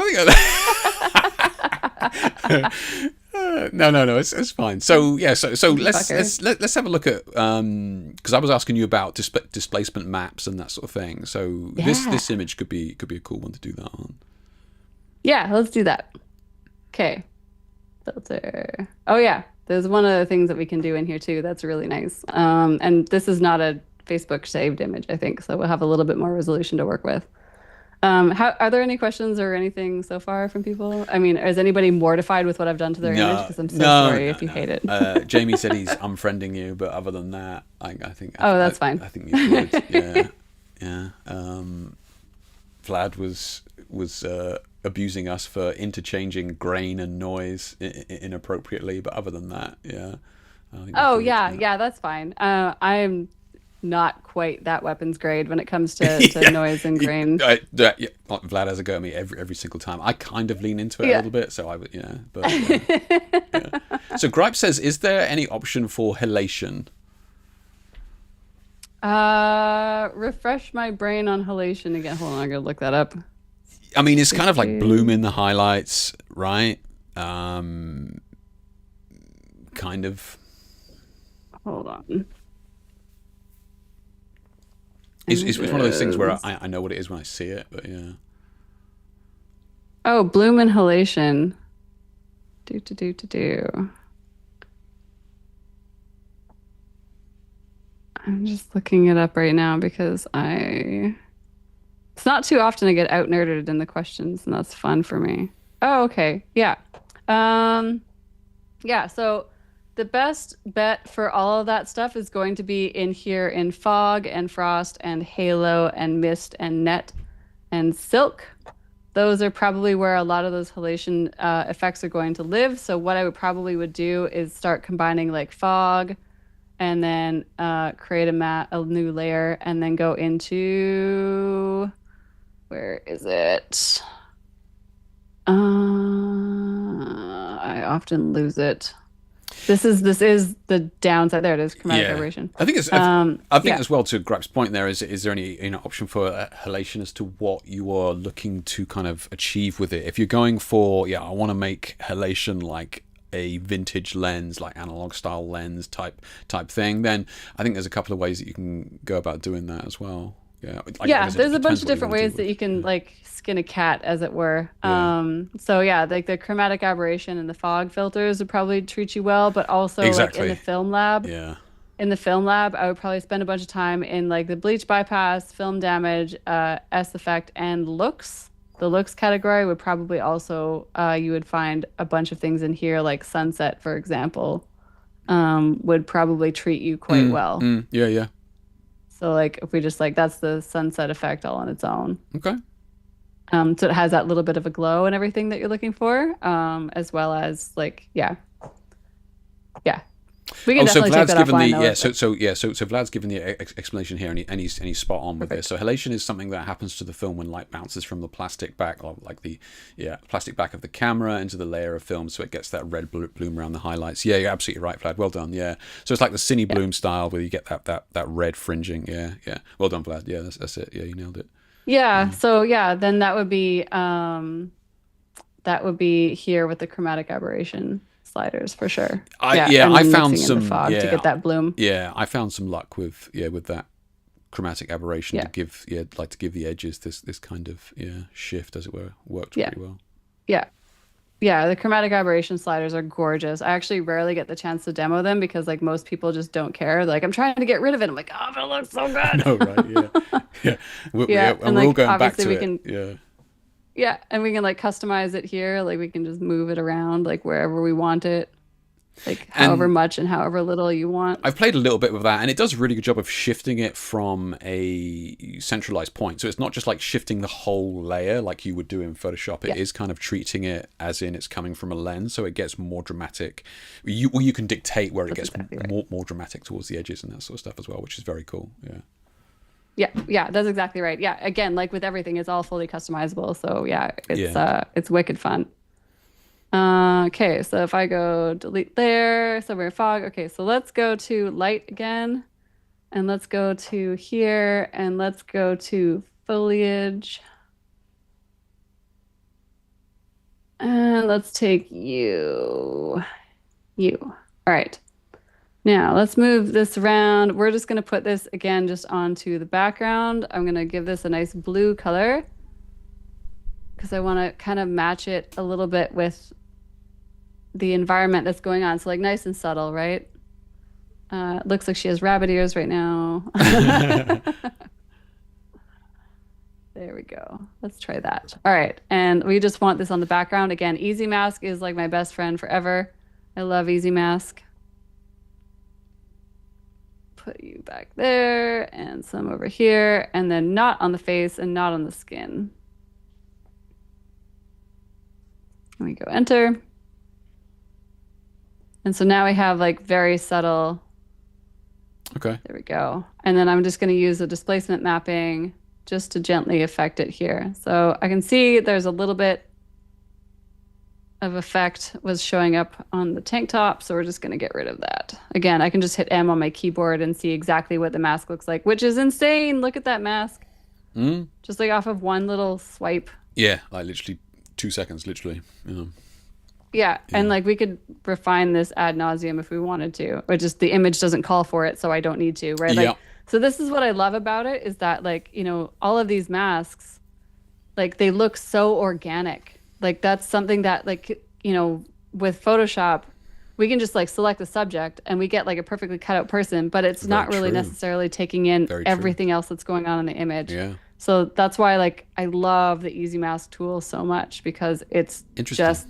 No, it's fine. So yeah, so let's have a look at because I was asking you about displacement maps and that sort of thing. So Yeah. this image could be a cool one to do that on. Yeah, let's do that. Okay. Filter. Oh yeah, there's one of the things that we can do in here too. That's really nice. And this is not a Facebook saved image, I think, so we'll have a little bit more resolution to work with. Are there any questions or anything so far from people? I mean, is anybody mortified with what I've done to their image? Because I'm so sorry if you hate it. Jamie said he's unfriending you, but other than that, I think. Oh, that's fine. I think he's good. Yeah. Vlad was abusing us for interchanging grain and noise inappropriately, but other than that, yeah. I think Oh we're good, yeah, that's fine. I'm not quite that weapons grade when it comes to Yeah. noise and grain. Yeah, Vlad has a go at me every single time. I kind of lean into it a Yeah. little bit, so I would, but yeah. So Gripe says, is there any option for halation? Refresh my brain on halation again. Hold on, I'm gonna look that up. I mean, it's kind of like bloom in the highlights, right? Kind of. Hold on. It's one of those things where I know what it is when I see it, but yeah. Oh, bloom inhalation. Do. I'm just looking it up right now because it's not too often I get out nerded in the questions, and that's fun for me. Oh, okay. Yeah. Yeah, so The best bet for all of that stuff is going to be in here in fog and frost and halo and mist and net and silk. Those are probably where a lot of those halation effects are going to live. So what I would probably would do is start combining like fog and then create a new layer and then go into, where is it? I often lose it. This is the downside. There it is, chromatic aberration. I think I think as well, to Grap's point there, is there any option for halation as to what you are looking to kind of achieve with it? If you're going for I want to make halation like a vintage lens, like analog style lens type thing, then I think there's a couple of ways that you can go about doing that as well. There's a bunch of different ways that you can like skin a cat, as it were. Like the chromatic aberration and the fog filters would probably treat you well, but also like in the film lab. In the film lab, I would probably spend a bunch of time in like the bleach bypass, film damage, S effect, and looks. The looks category would probably also you would find a bunch of things in here, like sunset, for example, would probably treat you quite well. Yeah. So like if we just like, that's the sunset effect all on its own. Okay. So it has that little bit of a glow and everything that you're looking for, as well as like, yeah. We can definitely take that offline. So Vlad's given the explanation here, and he's spot on with this. So halation is something that happens to the film when light bounces from the plastic back, or like the plastic back of the camera into the layer of film, so it gets that red bloom around the highlights. Yeah, you're absolutely right, Vlad. Well done. Yeah. So it's like the cine bloom style where you get that red fringing. Yeah. Well done, Vlad. Yeah, that's it. Yeah, you nailed it. Yeah. So then that would be here with the chromatic aberration sliders for sure. I found some fog to get that bloom. Yeah, I found some luck with that chromatic aberration to give the edges this kind of shift, as it were. Worked pretty well. Yeah, the chromatic aberration sliders are gorgeous. I actually rarely get the chance to demo them because like most people just don't care. Like, I'm trying to get rid of it. I'm like, oh, but it looks so good. No, right? Yeah. And we're all going back to it. Yeah, and we can like customize it here. Like we can just move it around like wherever we want it. Like however much and however little you want. I've played a little bit with that, and it does a really good job of shifting it from a centralized point. So it's not just like shifting the whole layer like you would do in Photoshop. It is kind of treating it as in it's coming from a lens, so it gets more dramatic. You can dictate where it gets more dramatic towards the edges and that sort of stuff as well, which is very cool. Yeah, that's exactly right. Yeah, again, like with everything, it's all fully customizable. So it's wicked fun. Okay, so if I go delete there, somewhere fog. Okay, so let's go to light again, and let's go to here, and let's go to foliage. And let's take you. All right. Now let's move this around. We're just going to put this again just onto the background. I'm going to give this a nice blue color because I want to kind of match it a little bit with the environment that's going on. So like nice and subtle, right? It looks like she has rabbit ears right now. There we go. Let's try that. All right. And we just want this on the background. Again, Easy Mask is like my best friend forever. I love Easy Mask. Put you back there and some over here, and then not on the face and not on the skin. And we go enter. And so now we have like very subtle. Okay. There we go. And then I'm just going to use the displacement mapping just to gently affect it here. So I can see there's a little bit of effect was showing up on the tank top, so we're just going to get rid of that. Again, I can just hit M on my keyboard and see exactly what the mask looks like, which is insane. Look at that mask. Just like off of one little swipe. Yeah, like literally 2 seconds, literally. Yeah, and like we could refine this ad nauseum if we wanted to, or just the image doesn't call for it, so I don't need to, right? Like, so this is what I love about it, is that like, all of these masks, like they look so organic. Like that's something that like, with Photoshop, we can just like select the subject and we get like a perfectly cut out person, but it's not really necessarily taking in everything else that's going on in the image. Yeah. So that's why like I love the Easy Mask tool so much, because it's just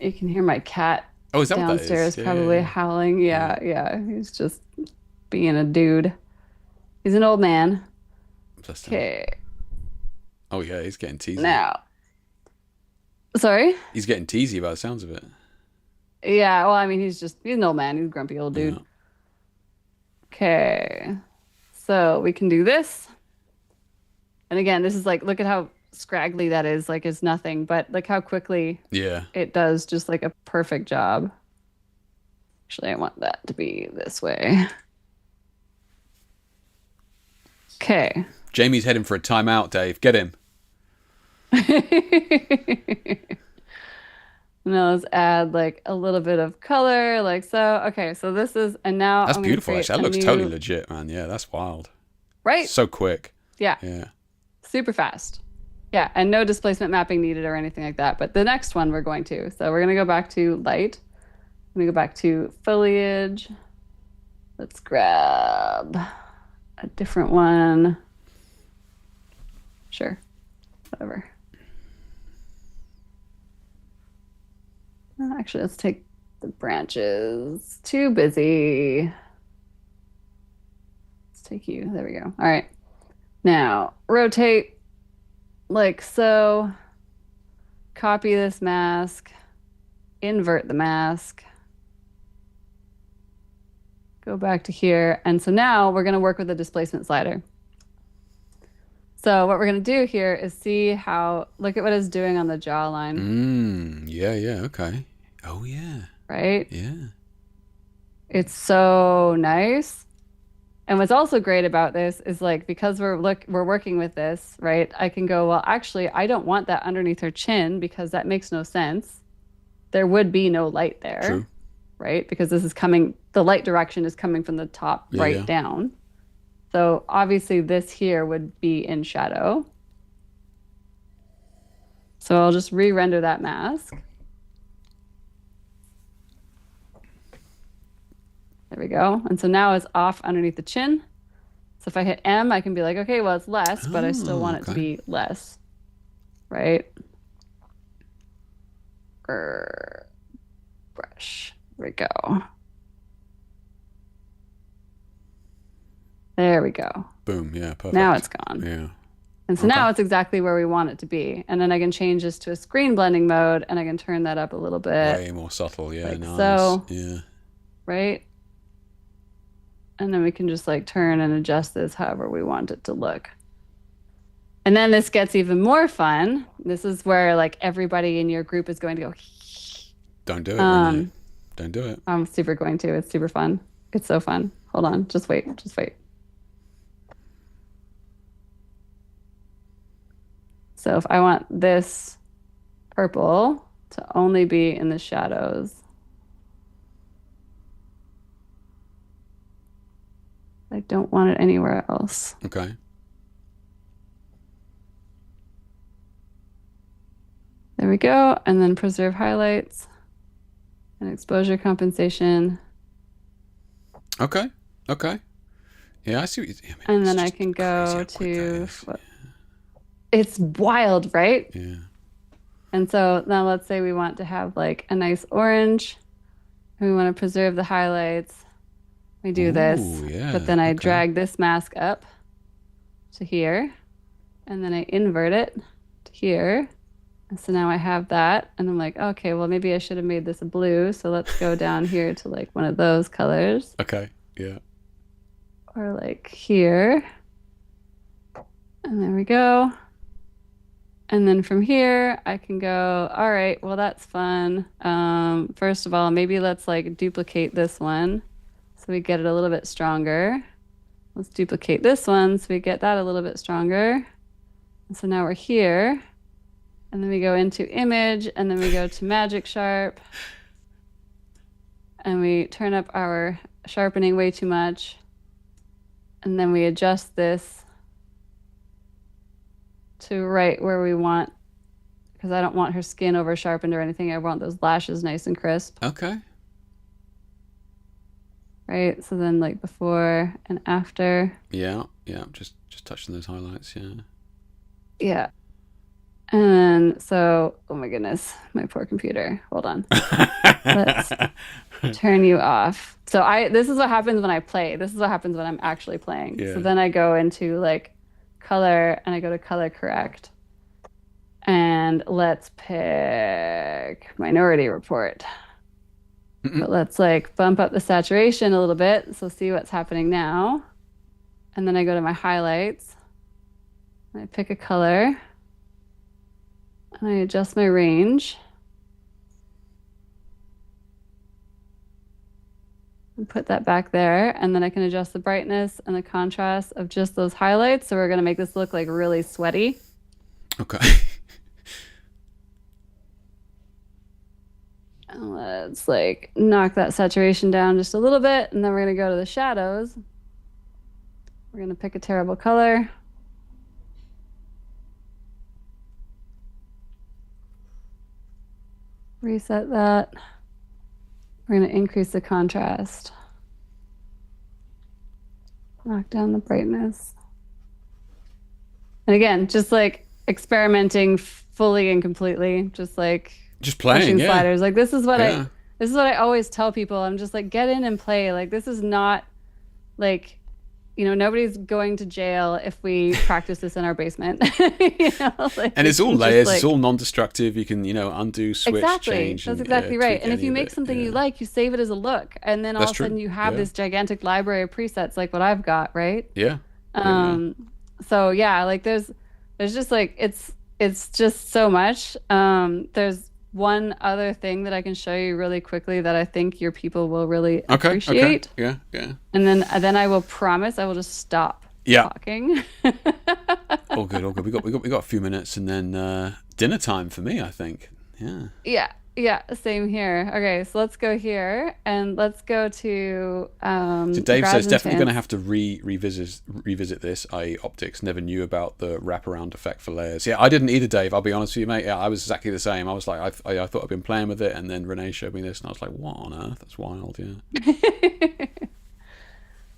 You can hear my cat Oh, is that what that is? downstairs Yeah, yeah, probably yeah. howling. Yeah. Yeah, yeah. He's just being a dude. He's an old man. Bless him. Okay. Oh yeah, he's getting teasy. Now, sorry? He's getting teasy by the sounds of it. Yeah, well, I mean, he's an old man. He's a grumpy old Yeah. dude. Okay. So we can do this. And again, this is like, look at how scraggly that is. Like, it's nothing, but like how quickly Yeah. it does just like a perfect job. Actually, I want that to be this way. Okay. Jamie's heading for a timeout, Dave. Get him. Now let's add like a little bit of color, like so. Okay, so this is, and now That's I'm going to beautiful, create actually. That a looks totally new, legit, man. Yeah, that's wild. right? So quick. Yeah, Yeah. super fast. Yeah, and no displacement mapping needed or anything like that. But the next one we're going to. So we're going to go back to light. Let me go back to foliage. Let's grab a different one. Sure, whatever. Actually, let's take the branches. Too busy. Let's take you. There we go. All right. Now, rotate like so. Copy this mask. Invert the mask. Go back to here. And so now we're going to work with the displacement slider. So what we're going to do here is see how, look at what it's doing on the jawline. Yeah, yeah, okay. Oh, yeah. Right? Yeah. It's so nice. And what's also great about this is like, because we're working with this, right? I can go, well, actually, I don't want that underneath her chin because that makes no sense. There would be no light there, True. right? Because this is coming, the light direction is coming from the top Yeah, right yeah. down. So obviously this here would be in shadow. So I'll just re-render that mask. There we go. And so now it's off underneath the chin. So if I hit M, I can be like, okay, well, it's less, but I still want it to be less, right? Brush. There we go. There we go. Boom, yeah, perfect. Now it's gone. Yeah. And so now it's exactly where we want it to be. And then I can change this to a screen blending mode and I can turn that up a little bit. Way more subtle, yeah, like nice. So, yeah. Right? And then we can just like turn and adjust this however we want it to look. And then this gets even more fun. This is where like everybody in your group is going to go. Don't do it, Renee. Don't do it. I'm super going to. It's super fun. It's so fun. Hold on. Just wait. Just wait. So if I want this purple to only be in the shadows, I don't want it anywhere else. Okay. There we go. And then preserve highlights and exposure compensation. Okay. Okay. Yeah, I see what you mean. And then I can go to... It's wild, right? Yeah. And so now let's say we want to have like a nice orange. We want to preserve the highlights. We do this, yeah, but then I drag this mask up to here, and then I invert it to here. And so now I have that, and I'm like, okay, well, maybe I should have made this a blue. So let's go down here to like one of those colors. Okay, yeah. Or like here. And there we go. And then from here, I can go, all right, well, that's fun. First of all, maybe let's like duplicate this one so we get it a little bit stronger. Let's duplicate this one so we get that a little bit stronger. And so now we're here. And then we go into image, and then we go to Magic Sharp. And we turn up our sharpening way too much. And then we adjust this to right where we want, because I don't want her skin over sharpened or anything. I want those lashes nice and crisp. Okay. Right? So then like before and after. Yeah, yeah. Just touching those highlights, yeah. Yeah. And so, oh my goodness, my poor computer. Hold on. Let's turn you off. So this is what happens when I play. This is what happens when I'm actually playing. So Yeah. then I go into like color and I go to color correct. And let's pick Minority Report. But let's like bump up the saturation a little bit. So see what's happening now. And then I go to my highlights. And I pick a color. And I adjust my range. And put that back there. And then I can adjust the brightness and the contrast of just those highlights. So we're going to make this look like really sweaty. Okay. And let's like knock that saturation down just a little bit. And then we're going to go to the shadows. We're going to pick a terrible color. Reset that. We're going to increase the contrast. Knock down the brightness. And again, just like experimenting fully and completely, just like Just playing, pushing yeah. sliders. Like this is what Yeah. I always tell people. I'm just like, get in and play. Like this is not like, nobody's going to jail if we practice this in our basement. Like And it's you all can just, layers. like, It's all non-destructive. You can, undo, switch, exactly. change. That's and, exactly right. tweak And if any you of make it. something Yeah. you like, you save it as a look, and then all That's of a sudden true. you have Yeah. this gigantic library of presets like what I've got, right? Yeah. Yeah. So yeah, like there's just like it's just so much. There's one other thing that I can show you really quickly that I think your people will really Okay. appreciate. Yeah. Yeah. And then I will promise I will just stop Yeah. talking. All good. All good. We got a few minutes, and then dinner time for me, I think. Yeah. Yeah, same here. Okay, so let's go here and let's go to So Dave says definitely going to Graviton. have to revisit this. Optics never knew about the wraparound effect for layers. Yeah, I didn't either, Dave. I'll be honest with you, mate. Yeah, I was exactly the same. I was like, I thought I'd been playing with it, and then Renee showed me this, and I was like, what on earth? That's wild. Yeah.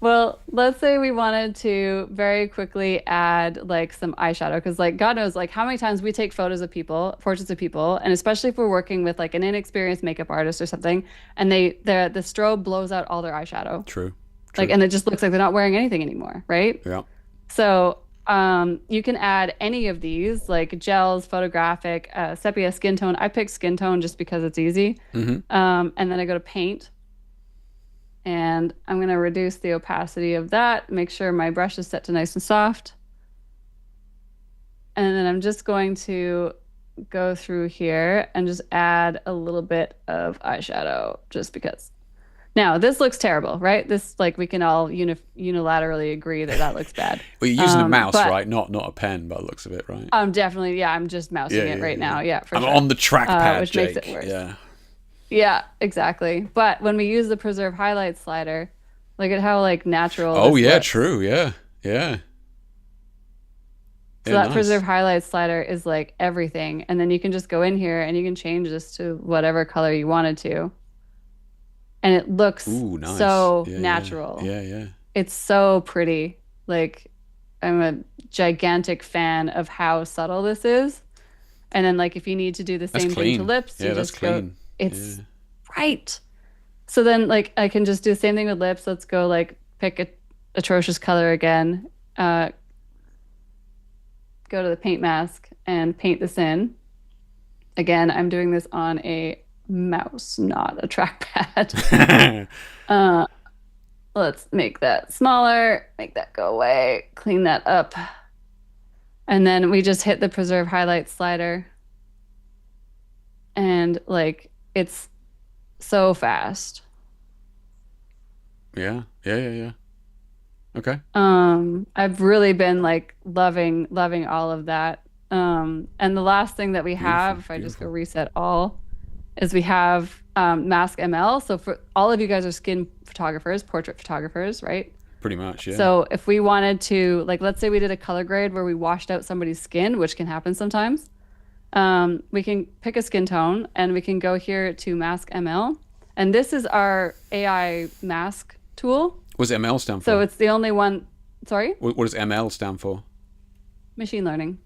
Well, let's say we wanted to very quickly add like some eyeshadow because like God knows like how many times we take photos of people, portraits of people, and especially if we're working with like an inexperienced makeup artist or something, and the strobe blows out all their eyeshadow. True. Like and it just looks like they're not wearing anything anymore, right? Yeah. So you can add any of these like gels, photographic, sepia, skin tone. I pick skin tone just because it's easy. And then I go to paint. And I'm going to reduce the opacity of that, make sure my brush is set to nice and soft. And then I'm just going to go through here and just add a little bit of eyeshadow just because. Now, this looks terrible, right? This, like, we can all unilaterally agree that that looks bad. Well, you're using a mouse, but right? Not a pen, by the looks of it, right? I'm definitely, I'm just mousing it right now. Yeah, for I'm sure. on the trackpad, Which Jake. makes it worse. Yeah. Yeah, exactly. But when we use the preserve highlight slider, look at how like natural. Oh this yeah, looks. true. Yeah. Yeah. So Yeah, that nice. preserve highlight slider is like everything. And then you can just go in here and you can change this to whatever color you wanted to. And it looks Ooh, nice. so Yeah, natural. Yeah. It's so pretty. Like I'm a gigantic fan of how subtle this is. And then like if you need to do the That's same thing clean. to lips, Yeah, you that's just go. clean. It's Yeah. right. So then like I can just do the same thing with lips. Let's go like pick a atrocious color again. Go to the paint mask and paint this in. Again, I'm doing this on a mouse, not a trackpad. Let's make that smaller, make that go away, clean that up. And then we just hit the preserve highlight slider. And like it's so fast. Yeah. Okay. I've really been like loving all of that. And the last thing that we have, if I just go reset all, is we have Mask ML. So for all of you guys are skin photographers, portrait photographers, right? Pretty much, yeah. So if we wanted to, like, let's say we did a color grade where we washed out somebody's skin, which can happen sometimes, we can pick a skin tone and we can go here to Mask ML. And this is our AI mask tool. What does ML stand for? So it's the only one, sorry? What does ML stand for? Machine learning.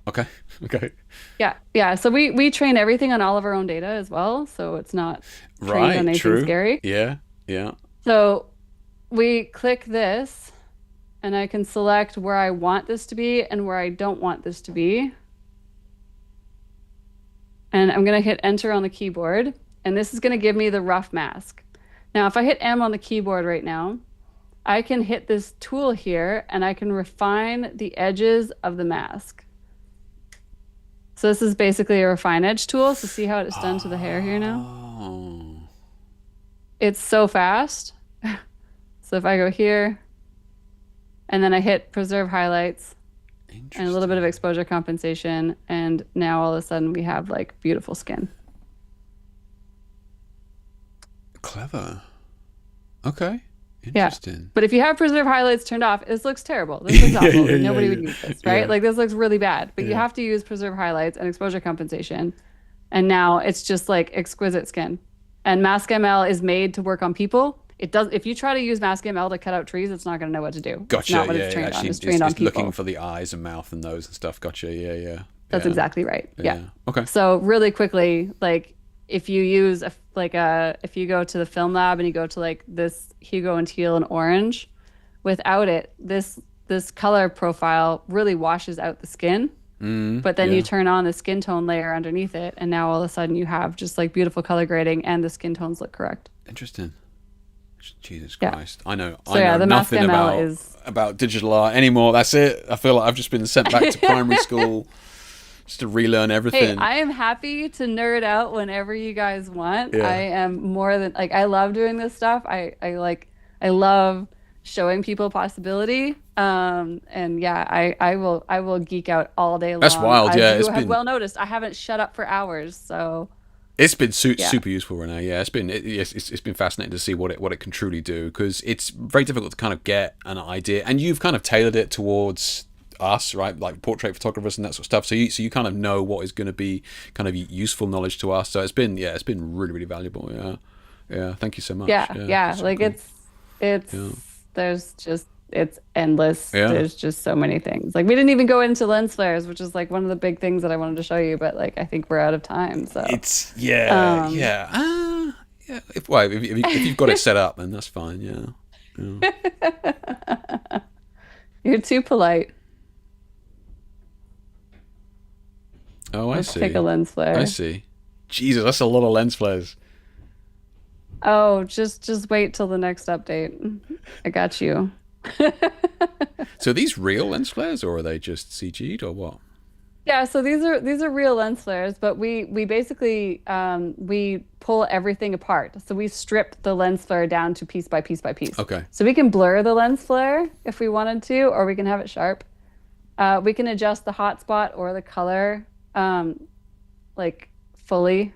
Okay. Okay. Yeah, yeah. So we train everything on all of our own data as well, so it's not trained on Right. anything True. scary. Yeah. Yeah. So we click this, and I can select where I want this to be and where I don't want this to be. And I'm going to hit enter on the keyboard, and this is going to give me the rough mask. Now, if I hit M on the keyboard right now, I can hit this tool here and I can refine the edges of the mask. So this is basically a refine edge tool. So see how it's done to the hair here now? Oh. It's so fast. So if I go here and then I hit preserve highlights and a little bit of exposure compensation, and now all of a sudden we have like beautiful skin. Clever. Okay. Yeah. Interesting. But if you have preserve highlights turned off, this looks terrible. This looks awful. Nobody would use this, right? Yeah. Like this looks really bad. But you have to use preserve highlights and exposure compensation. And now it's just like exquisite skin. And Mask ML is made to work on people. It does. If you try to use Mask ML to cut out trees, it's not going to know what to do. Gotcha. It's not what yeah. it's trained Actually, on. It's trained on people. looking for the eyes and mouth and nose and stuff. Gotcha. Yeah. Yeah. That's exactly right. Yeah. Okay. So really quickly, like if you use if you go to the film lab and you go to like this Hugo and teal and orange, without it, this color profile really washes out the skin. But then you turn on the skin tone layer underneath it, and now all of a sudden you have just like beautiful color grading and the skin tones look correct. Interesting. Jesus Christ. I know the Mask nothing ML about digital art anymore. That's it. I feel like I've just been sent back to primary school just to relearn everything. Hey, I am happy to nerd out whenever you guys want. Yeah. I am more than like I love doing this stuff. I love showing people possibility. And yeah, I will geek out all day long. That's wild. Yeah, As you have well noticed, I haven't shut up for hours. So it's been super useful, Renee. Yeah, it's been fascinating to see what it can truly do, because it's very difficult to kind of get an idea, and you've kind of tailored it towards us, right? Like portrait photographers and that sort of stuff. So you kind of know what is going to be kind of useful knowledge to us. So it's been really valuable. Yeah. Thank you so much. Yeah. Like cool. It's endless. Yeah. There's just so many things. Like we didn't even go into lens flares, which is like one of the big things that I wanted to show you, but like I think we're out of time. So it's yeah. If you've got it set up, then that's fine. Yeah. You're too polite. Oh, Let's take a lens flare. I see. Jesus, that's a lot of lens flares. Oh, just wait till the next update. I got you. So are these real lens flares, or are they just CG'd, or what? Yeah, so these are real lens flares, but we basically we pull everything apart. So we strip the lens flare down to piece by piece by piece. Okay. So we can blur the lens flare if we wanted to, or we can have it sharp. We can adjust the hotspot or the color like fully.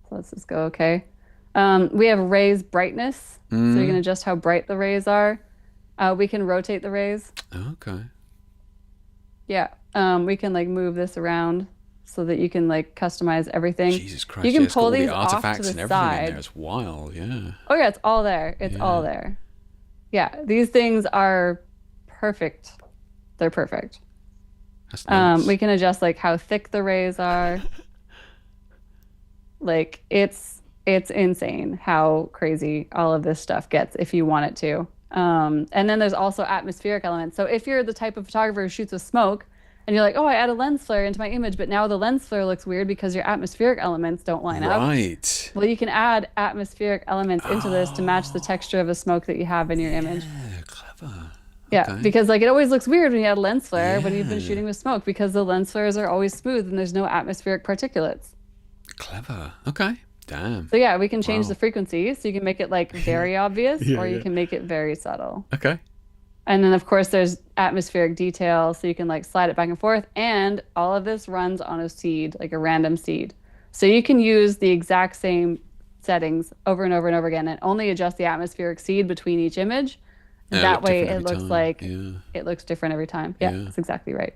So let's just go okay. We have rays brightness, so you can adjust how bright the rays are. We can rotate the rays. Okay. Yeah. We can like move this around so that you can like customize everything. Jesus Christ. You can it's got pull all these the off to artifacts the and everything side. in there. It's wild, yeah. Oh yeah, it's all there. It's all there. Yeah, these things are perfect. They're perfect. That's nice. We can adjust like how thick the rays are. Like it's insane how crazy all of this stuff gets if you want it to. And then there's also atmospheric elements. So if you're the type of photographer who shoots with smoke and you're like, oh, I add a lens flare into my image, but now the lens flare looks weird because your atmospheric elements don't line up. Right. Well, you can add atmospheric elements into this to match the texture of the smoke that you have in your image. Yeah, clever. Yeah, Okay. because like it always looks weird when you add a lens flare when you've been shooting with smoke, because the lens flares are always smooth and there's no atmospheric particulates. Clever. Okay. Damn. So yeah, we can change the frequency, so you can make it like very obvious, or you can make it very subtle. Okay. And then of course there's atmospheric detail, so you can like slide it back and forth, and all of this runs on a seed, like a random seed. So you can use the exact same settings over and over and over again and only adjust the atmospheric seed between each image. Yeah, That way it every looks time. like it looks different every time. Yeah, that's exactly right.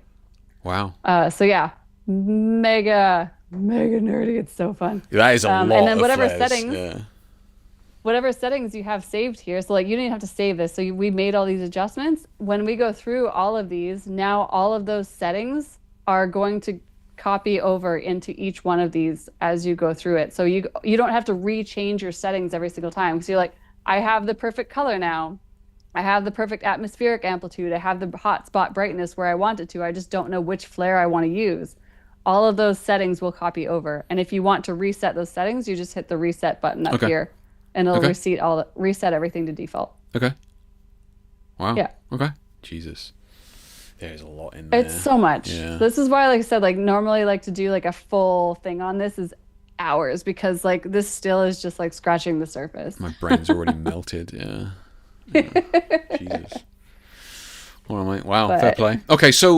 Wow. So yeah, mega nerdy. It's so fun. That is a lot and then of whatever flares. settings whatever settings you have saved here, so like you don't even have to save this, so we made all these adjustments. When we go through all of these, now all of those settings are going to copy over into each one of these as you go through it. So you don't have to rechange your settings every single time. So you're like, I have the perfect color now. I have the perfect atmospheric amplitude. I have the hot spot brightness where I want it to. I just don't know which flare I want to use. All of those settings will copy over. And if you want to reset those settings, you just hit the reset button up here, and it'll reset everything to default. Okay. Wow. Yeah. Okay. Jesus. There's a lot in there. It's so much. Yeah. This is why, like I said, like normally I like to do like a full thing on this is hours, because like this still is just like scratching the surface. My brain's already melted. Yeah. Jesus. All right, wow, fair play. Okay, so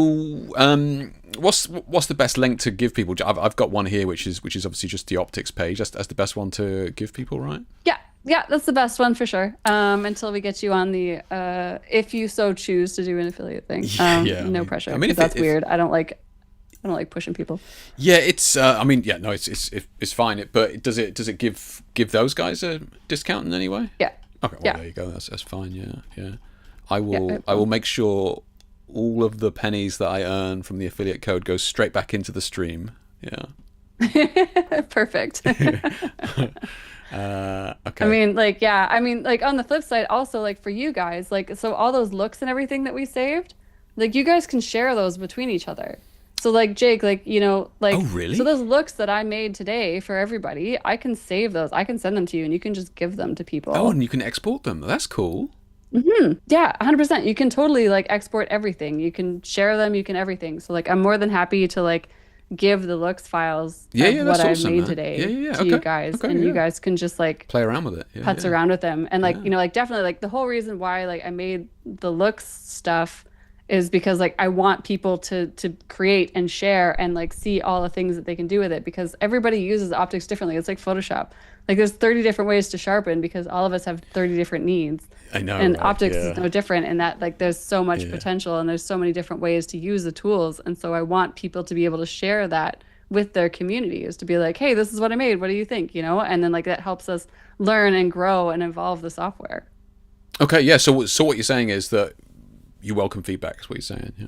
what's the best link to give people? I've got one here, which is obviously just the optics page. That's the best one to give people, right? Yeah, that's the best one for sure. Until we get you on the, if you so choose to do an affiliate thing. No pressure. I mean, that's weird. I don't like pushing people. Yeah, it's. It's fine. But does it give those guys a discount in any way? Yeah. Okay. Well, there you go. That's fine. Yeah. I will make sure all of the pennies that I earn from the affiliate code goes straight back into the stream. Yeah. Perfect. Okay. I mean, on the flip side, also, like for you guys, like, so all those looks and everything that we saved, like you guys can share those between each other. So like Jake, like, oh, really? So those looks that I made today for everybody, I can save those. I can send them to you, and you can just give them to people. Oh, and you can export them. That's cool. Mm-hmm. Yeah, 100%. You can totally like export everything. You can share them. You can everything. So like, I'm more than happy to like give the looks files of what I've made today to you guys, and you guys can just like play around with it, putz around with them, and like like definitely like the whole reason why like I made the looks stuff is because like I want people to create and share and like see all the things that they can do with it, because everybody uses optics differently. It's like Photoshop. Like there's 30 different ways to sharpen because all of us have 30 different needs. I know. And optics is no different in that like there's so much potential, and there's so many different ways to use the tools. And so I want people to be able to share that with their communities, to be like, hey, this is what I made. What do you think? And then like that helps us learn and grow and evolve the software. Okay. Yeah. So what you're saying is that you welcome feedback, is what you're saying. Yeah.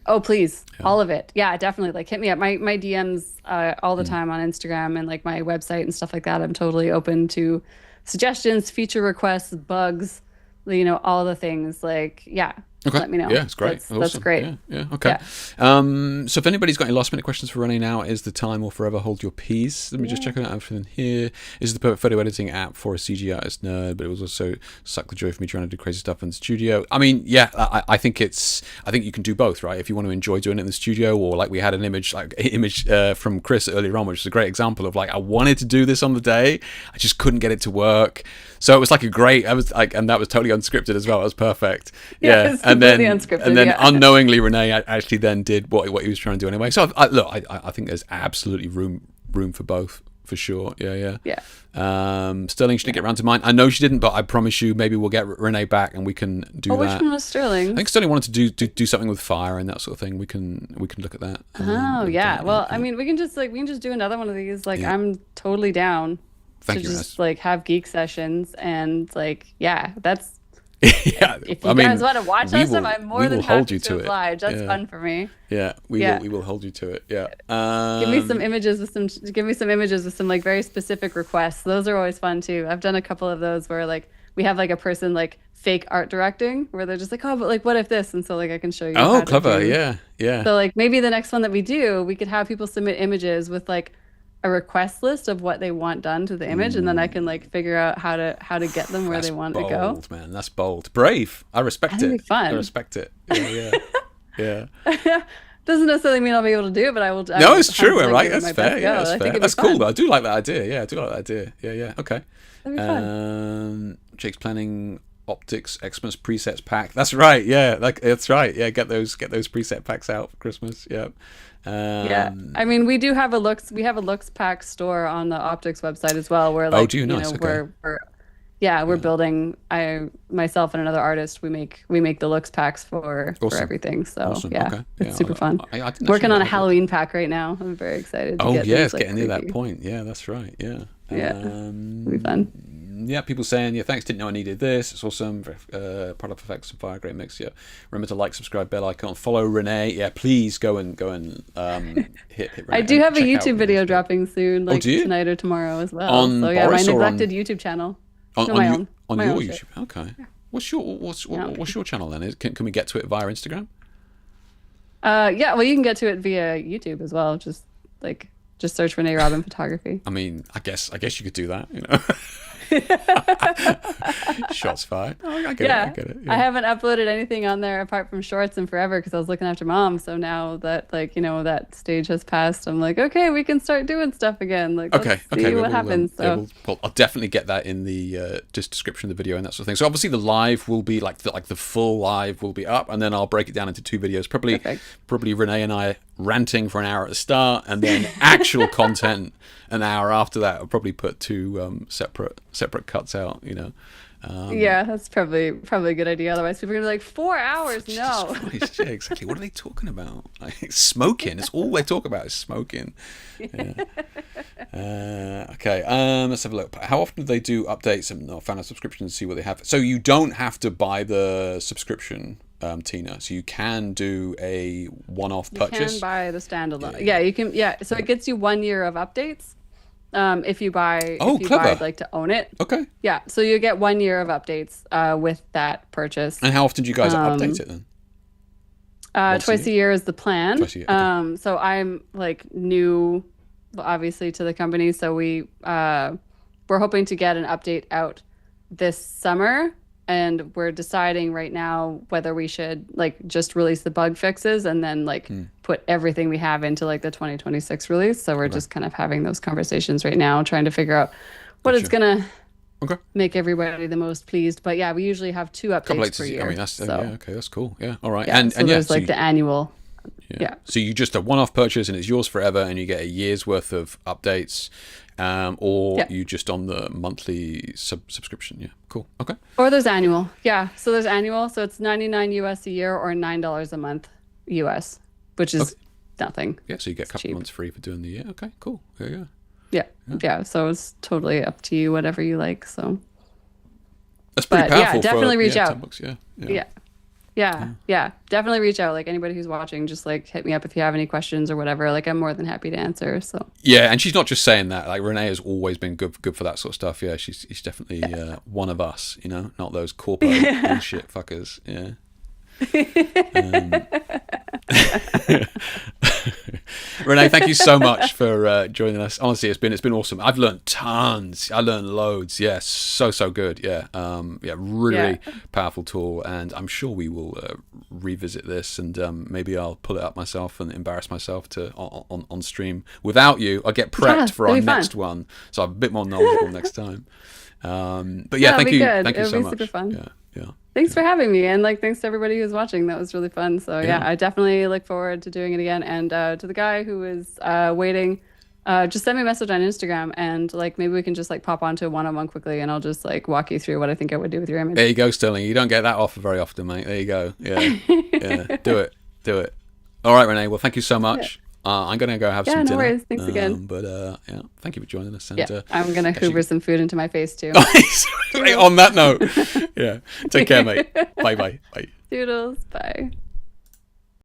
Oh, please. Yeah. All of it. Yeah, definitely. Like hit me up. My DMs all the time on Instagram and like my website and stuff like that. I'm totally open to suggestions, feature requests, bugs, all the things. Like, Okay. Let me know. Yeah, it's great. That's great. Yeah. Okay. So if anybody's got any last minute questions for Renee, now is the time, or forever hold your peace. Let me just check out everything here. This is the perfect photo editing app for a CG artist nerd, but it was also suck the joy for me trying to do crazy stuff in the studio. I mean, I think you can do both, right? If you want to enjoy doing it in the studio, or like we had an image from Chris earlier on, which is a great example of like, I wanted to do this on the day, I just couldn't get it to work. So it was like and that was totally unscripted as well. It was perfect. Yeah. And then unknowingly, Renee actually then did what he was trying to do anyway. So I think there's absolutely room for both, for sure. Yeah. Sterling, she didn't get around to mine. I know she didn't, but I promise you, maybe we'll get Renee back and we can do that. Which one was Sterling? I think Sterling wanted to do something with fire and that sort of thing. We can look at that. Well, I mean, we can just do another one of these. Like, I'm totally down to just like have geek sessions, and like, that's. If you guys want to watch us, I'm more than happy to oblige. That's fun for me. Yeah, we will hold you to it. Yeah. Give me some images with some like very specific requests. Those are always fun too. I've done a couple of those where like we have like a person like fake art directing, where they're just like, oh, but like what if this? And so like I can show you. Oh, clever. Yeah. So like maybe the next one that we do, we could have people submit images with like a request list of what they want done to the image, and then I can like figure out how to get them where they want to go. Bold, man. That's bold. Brave. I respect it. Fun. I respect it. Yeah. Doesn't necessarily mean I'll be able to do it, but I will. No, it's true, right? That's fair. Yeah, that's fair. That's cool. Though. I do like that idea. Yeah, I do like that idea. Yeah. Okay. That'd be fun. Jake's planning optics Xmas presets pack. That's right. Yeah, that's right. Yeah, get those preset packs out for Christmas. Yeah. I mean, we have a looks pack store on the optics website as well, where like nice. Okay. we're building, myself and another artist, we make the looks packs for everything. So it's super fun. I working on a Halloween pack right now. I'm very excited to it's getting near that point. Yeah, that's right. Yeah. It'll be fun. Yeah, people saying, yeah, thanks, didn't know I needed this. It's awesome. Product effects and fire, great mix. Yeah, remember to like, subscribe, bell icon, follow Renee. Yeah, please go and hit Renee. I do have a Check out YouTube video Renee's dropping soon, like do you? tonight or tomorrow as well. On So yeah, Boris my or neglected YouTube channel. on No, my own. on My your own YouTube. shit. Okay. What's your channel then? Can we get to it via Instagram? Yeah, well, you can get to it via YouTube as well. Just search Renee Robyn Photography. I mean, I guess you could do that, you know. Shots fired. Oh, I get it. Yeah. I haven't uploaded anything on there apart from shorts in forever because I was looking after mom. So now that that stage has passed, I'm like, okay, we can start doing stuff again. Like, let's see what happens. I'll definitely get that in the just description of the video and that sort of thing. So obviously the live will be like the full live will be up, and then I'll break it down into 2 videos. Probably Renee and I ranting for an hour at the start, and then actual content an hour after that. I'll probably put 2 separate cuts out, you know. Yeah, that's probably a good idea. Otherwise, people are gonna be like, 4 hours. No. Christ, yeah, exactly. What are they talking about? Like, smoking. It's all they talk about is smoking. Yeah. Okay. Let's have a look. How often do they do updates and fan subscriptions to see what they have? So you don't have to buy the subscription, Tina. So you can do a one-off purchase. You can buy the standalone. Yeah, you can. Yeah, so it gets you 1 year of updates. If you buy, clever. Like to own it. Okay. Yeah, so you get 1 year of updates with that purchase. And how often do you guys update it then? Twice a year is the plan. Twice a year. Okay. So I'm like new, obviously, to the company. So we're hoping to get an update out this summer, and we're deciding right now whether we should like just release the bug fixes and then like put everything we have into like the 2026 release. So we're just kind of having those conversations right now, trying to figure out what it's gonna make everybody the most pleased. But yeah, we usually have 2 updates per year. I mean, that's that's cool. Yeah, all right. Yeah, and there's like the annual. Yeah. So you just a one-off purchase and it's yours forever, and you get a year's worth of updates, or you just on the monthly subscription. Yeah, cool. Okay. Or there's annual. Yeah. So there's annual. So it's $99 US a year or $9 a month US, which is nothing. Yeah. So you get a couple of months free for doing the year. Okay. Cool. Yeah. So it's totally up to you, whatever you like. So that's pretty powerful. Yeah, definitely reach out. $10. Yeah. Definitely reach out. Like anybody who's watching, just like hit me up if you have any questions or whatever. Like I'm more than happy to answer. So yeah, and she's not just saying that. Like Renee has always been good for that sort of stuff. Yeah, she's definitely one of us. You know, not those corporate bullshit fuckers. Yeah. Renee, thank you so much for joining us. Honestly, it's been awesome. I've learned tons. I learned loads. Yeah, so good. Yeah, really powerful tool, and I'm sure we will revisit this, and maybe I'll pull it up myself and embarrass myself on stream without you. I'll get prepped for our next one, so I'm a bit more knowledgeable next time. But yeah, thank you so much. Super fun. Yeah. Thanks for having me, and like thanks to everybody who's watching. That was really fun. So yeah, I definitely look forward to doing it again. And to the guy who is waiting, just send me a message on Instagram, and like maybe we can just like pop onto a one-on-one quickly, and I'll just like walk you through what I think I would do with your image. There you go, Sterling. You don't get that offer very often, mate. There you go. Yeah. Do it. All right, Renee. Well, thank you so much. I'm gonna go have some dinner. Yeah, no worries. Thanks again. But thank you for joining us. And, I'm gonna hoover some food into my face too. On that note, take care, mate. Bye. Doodles. Bye.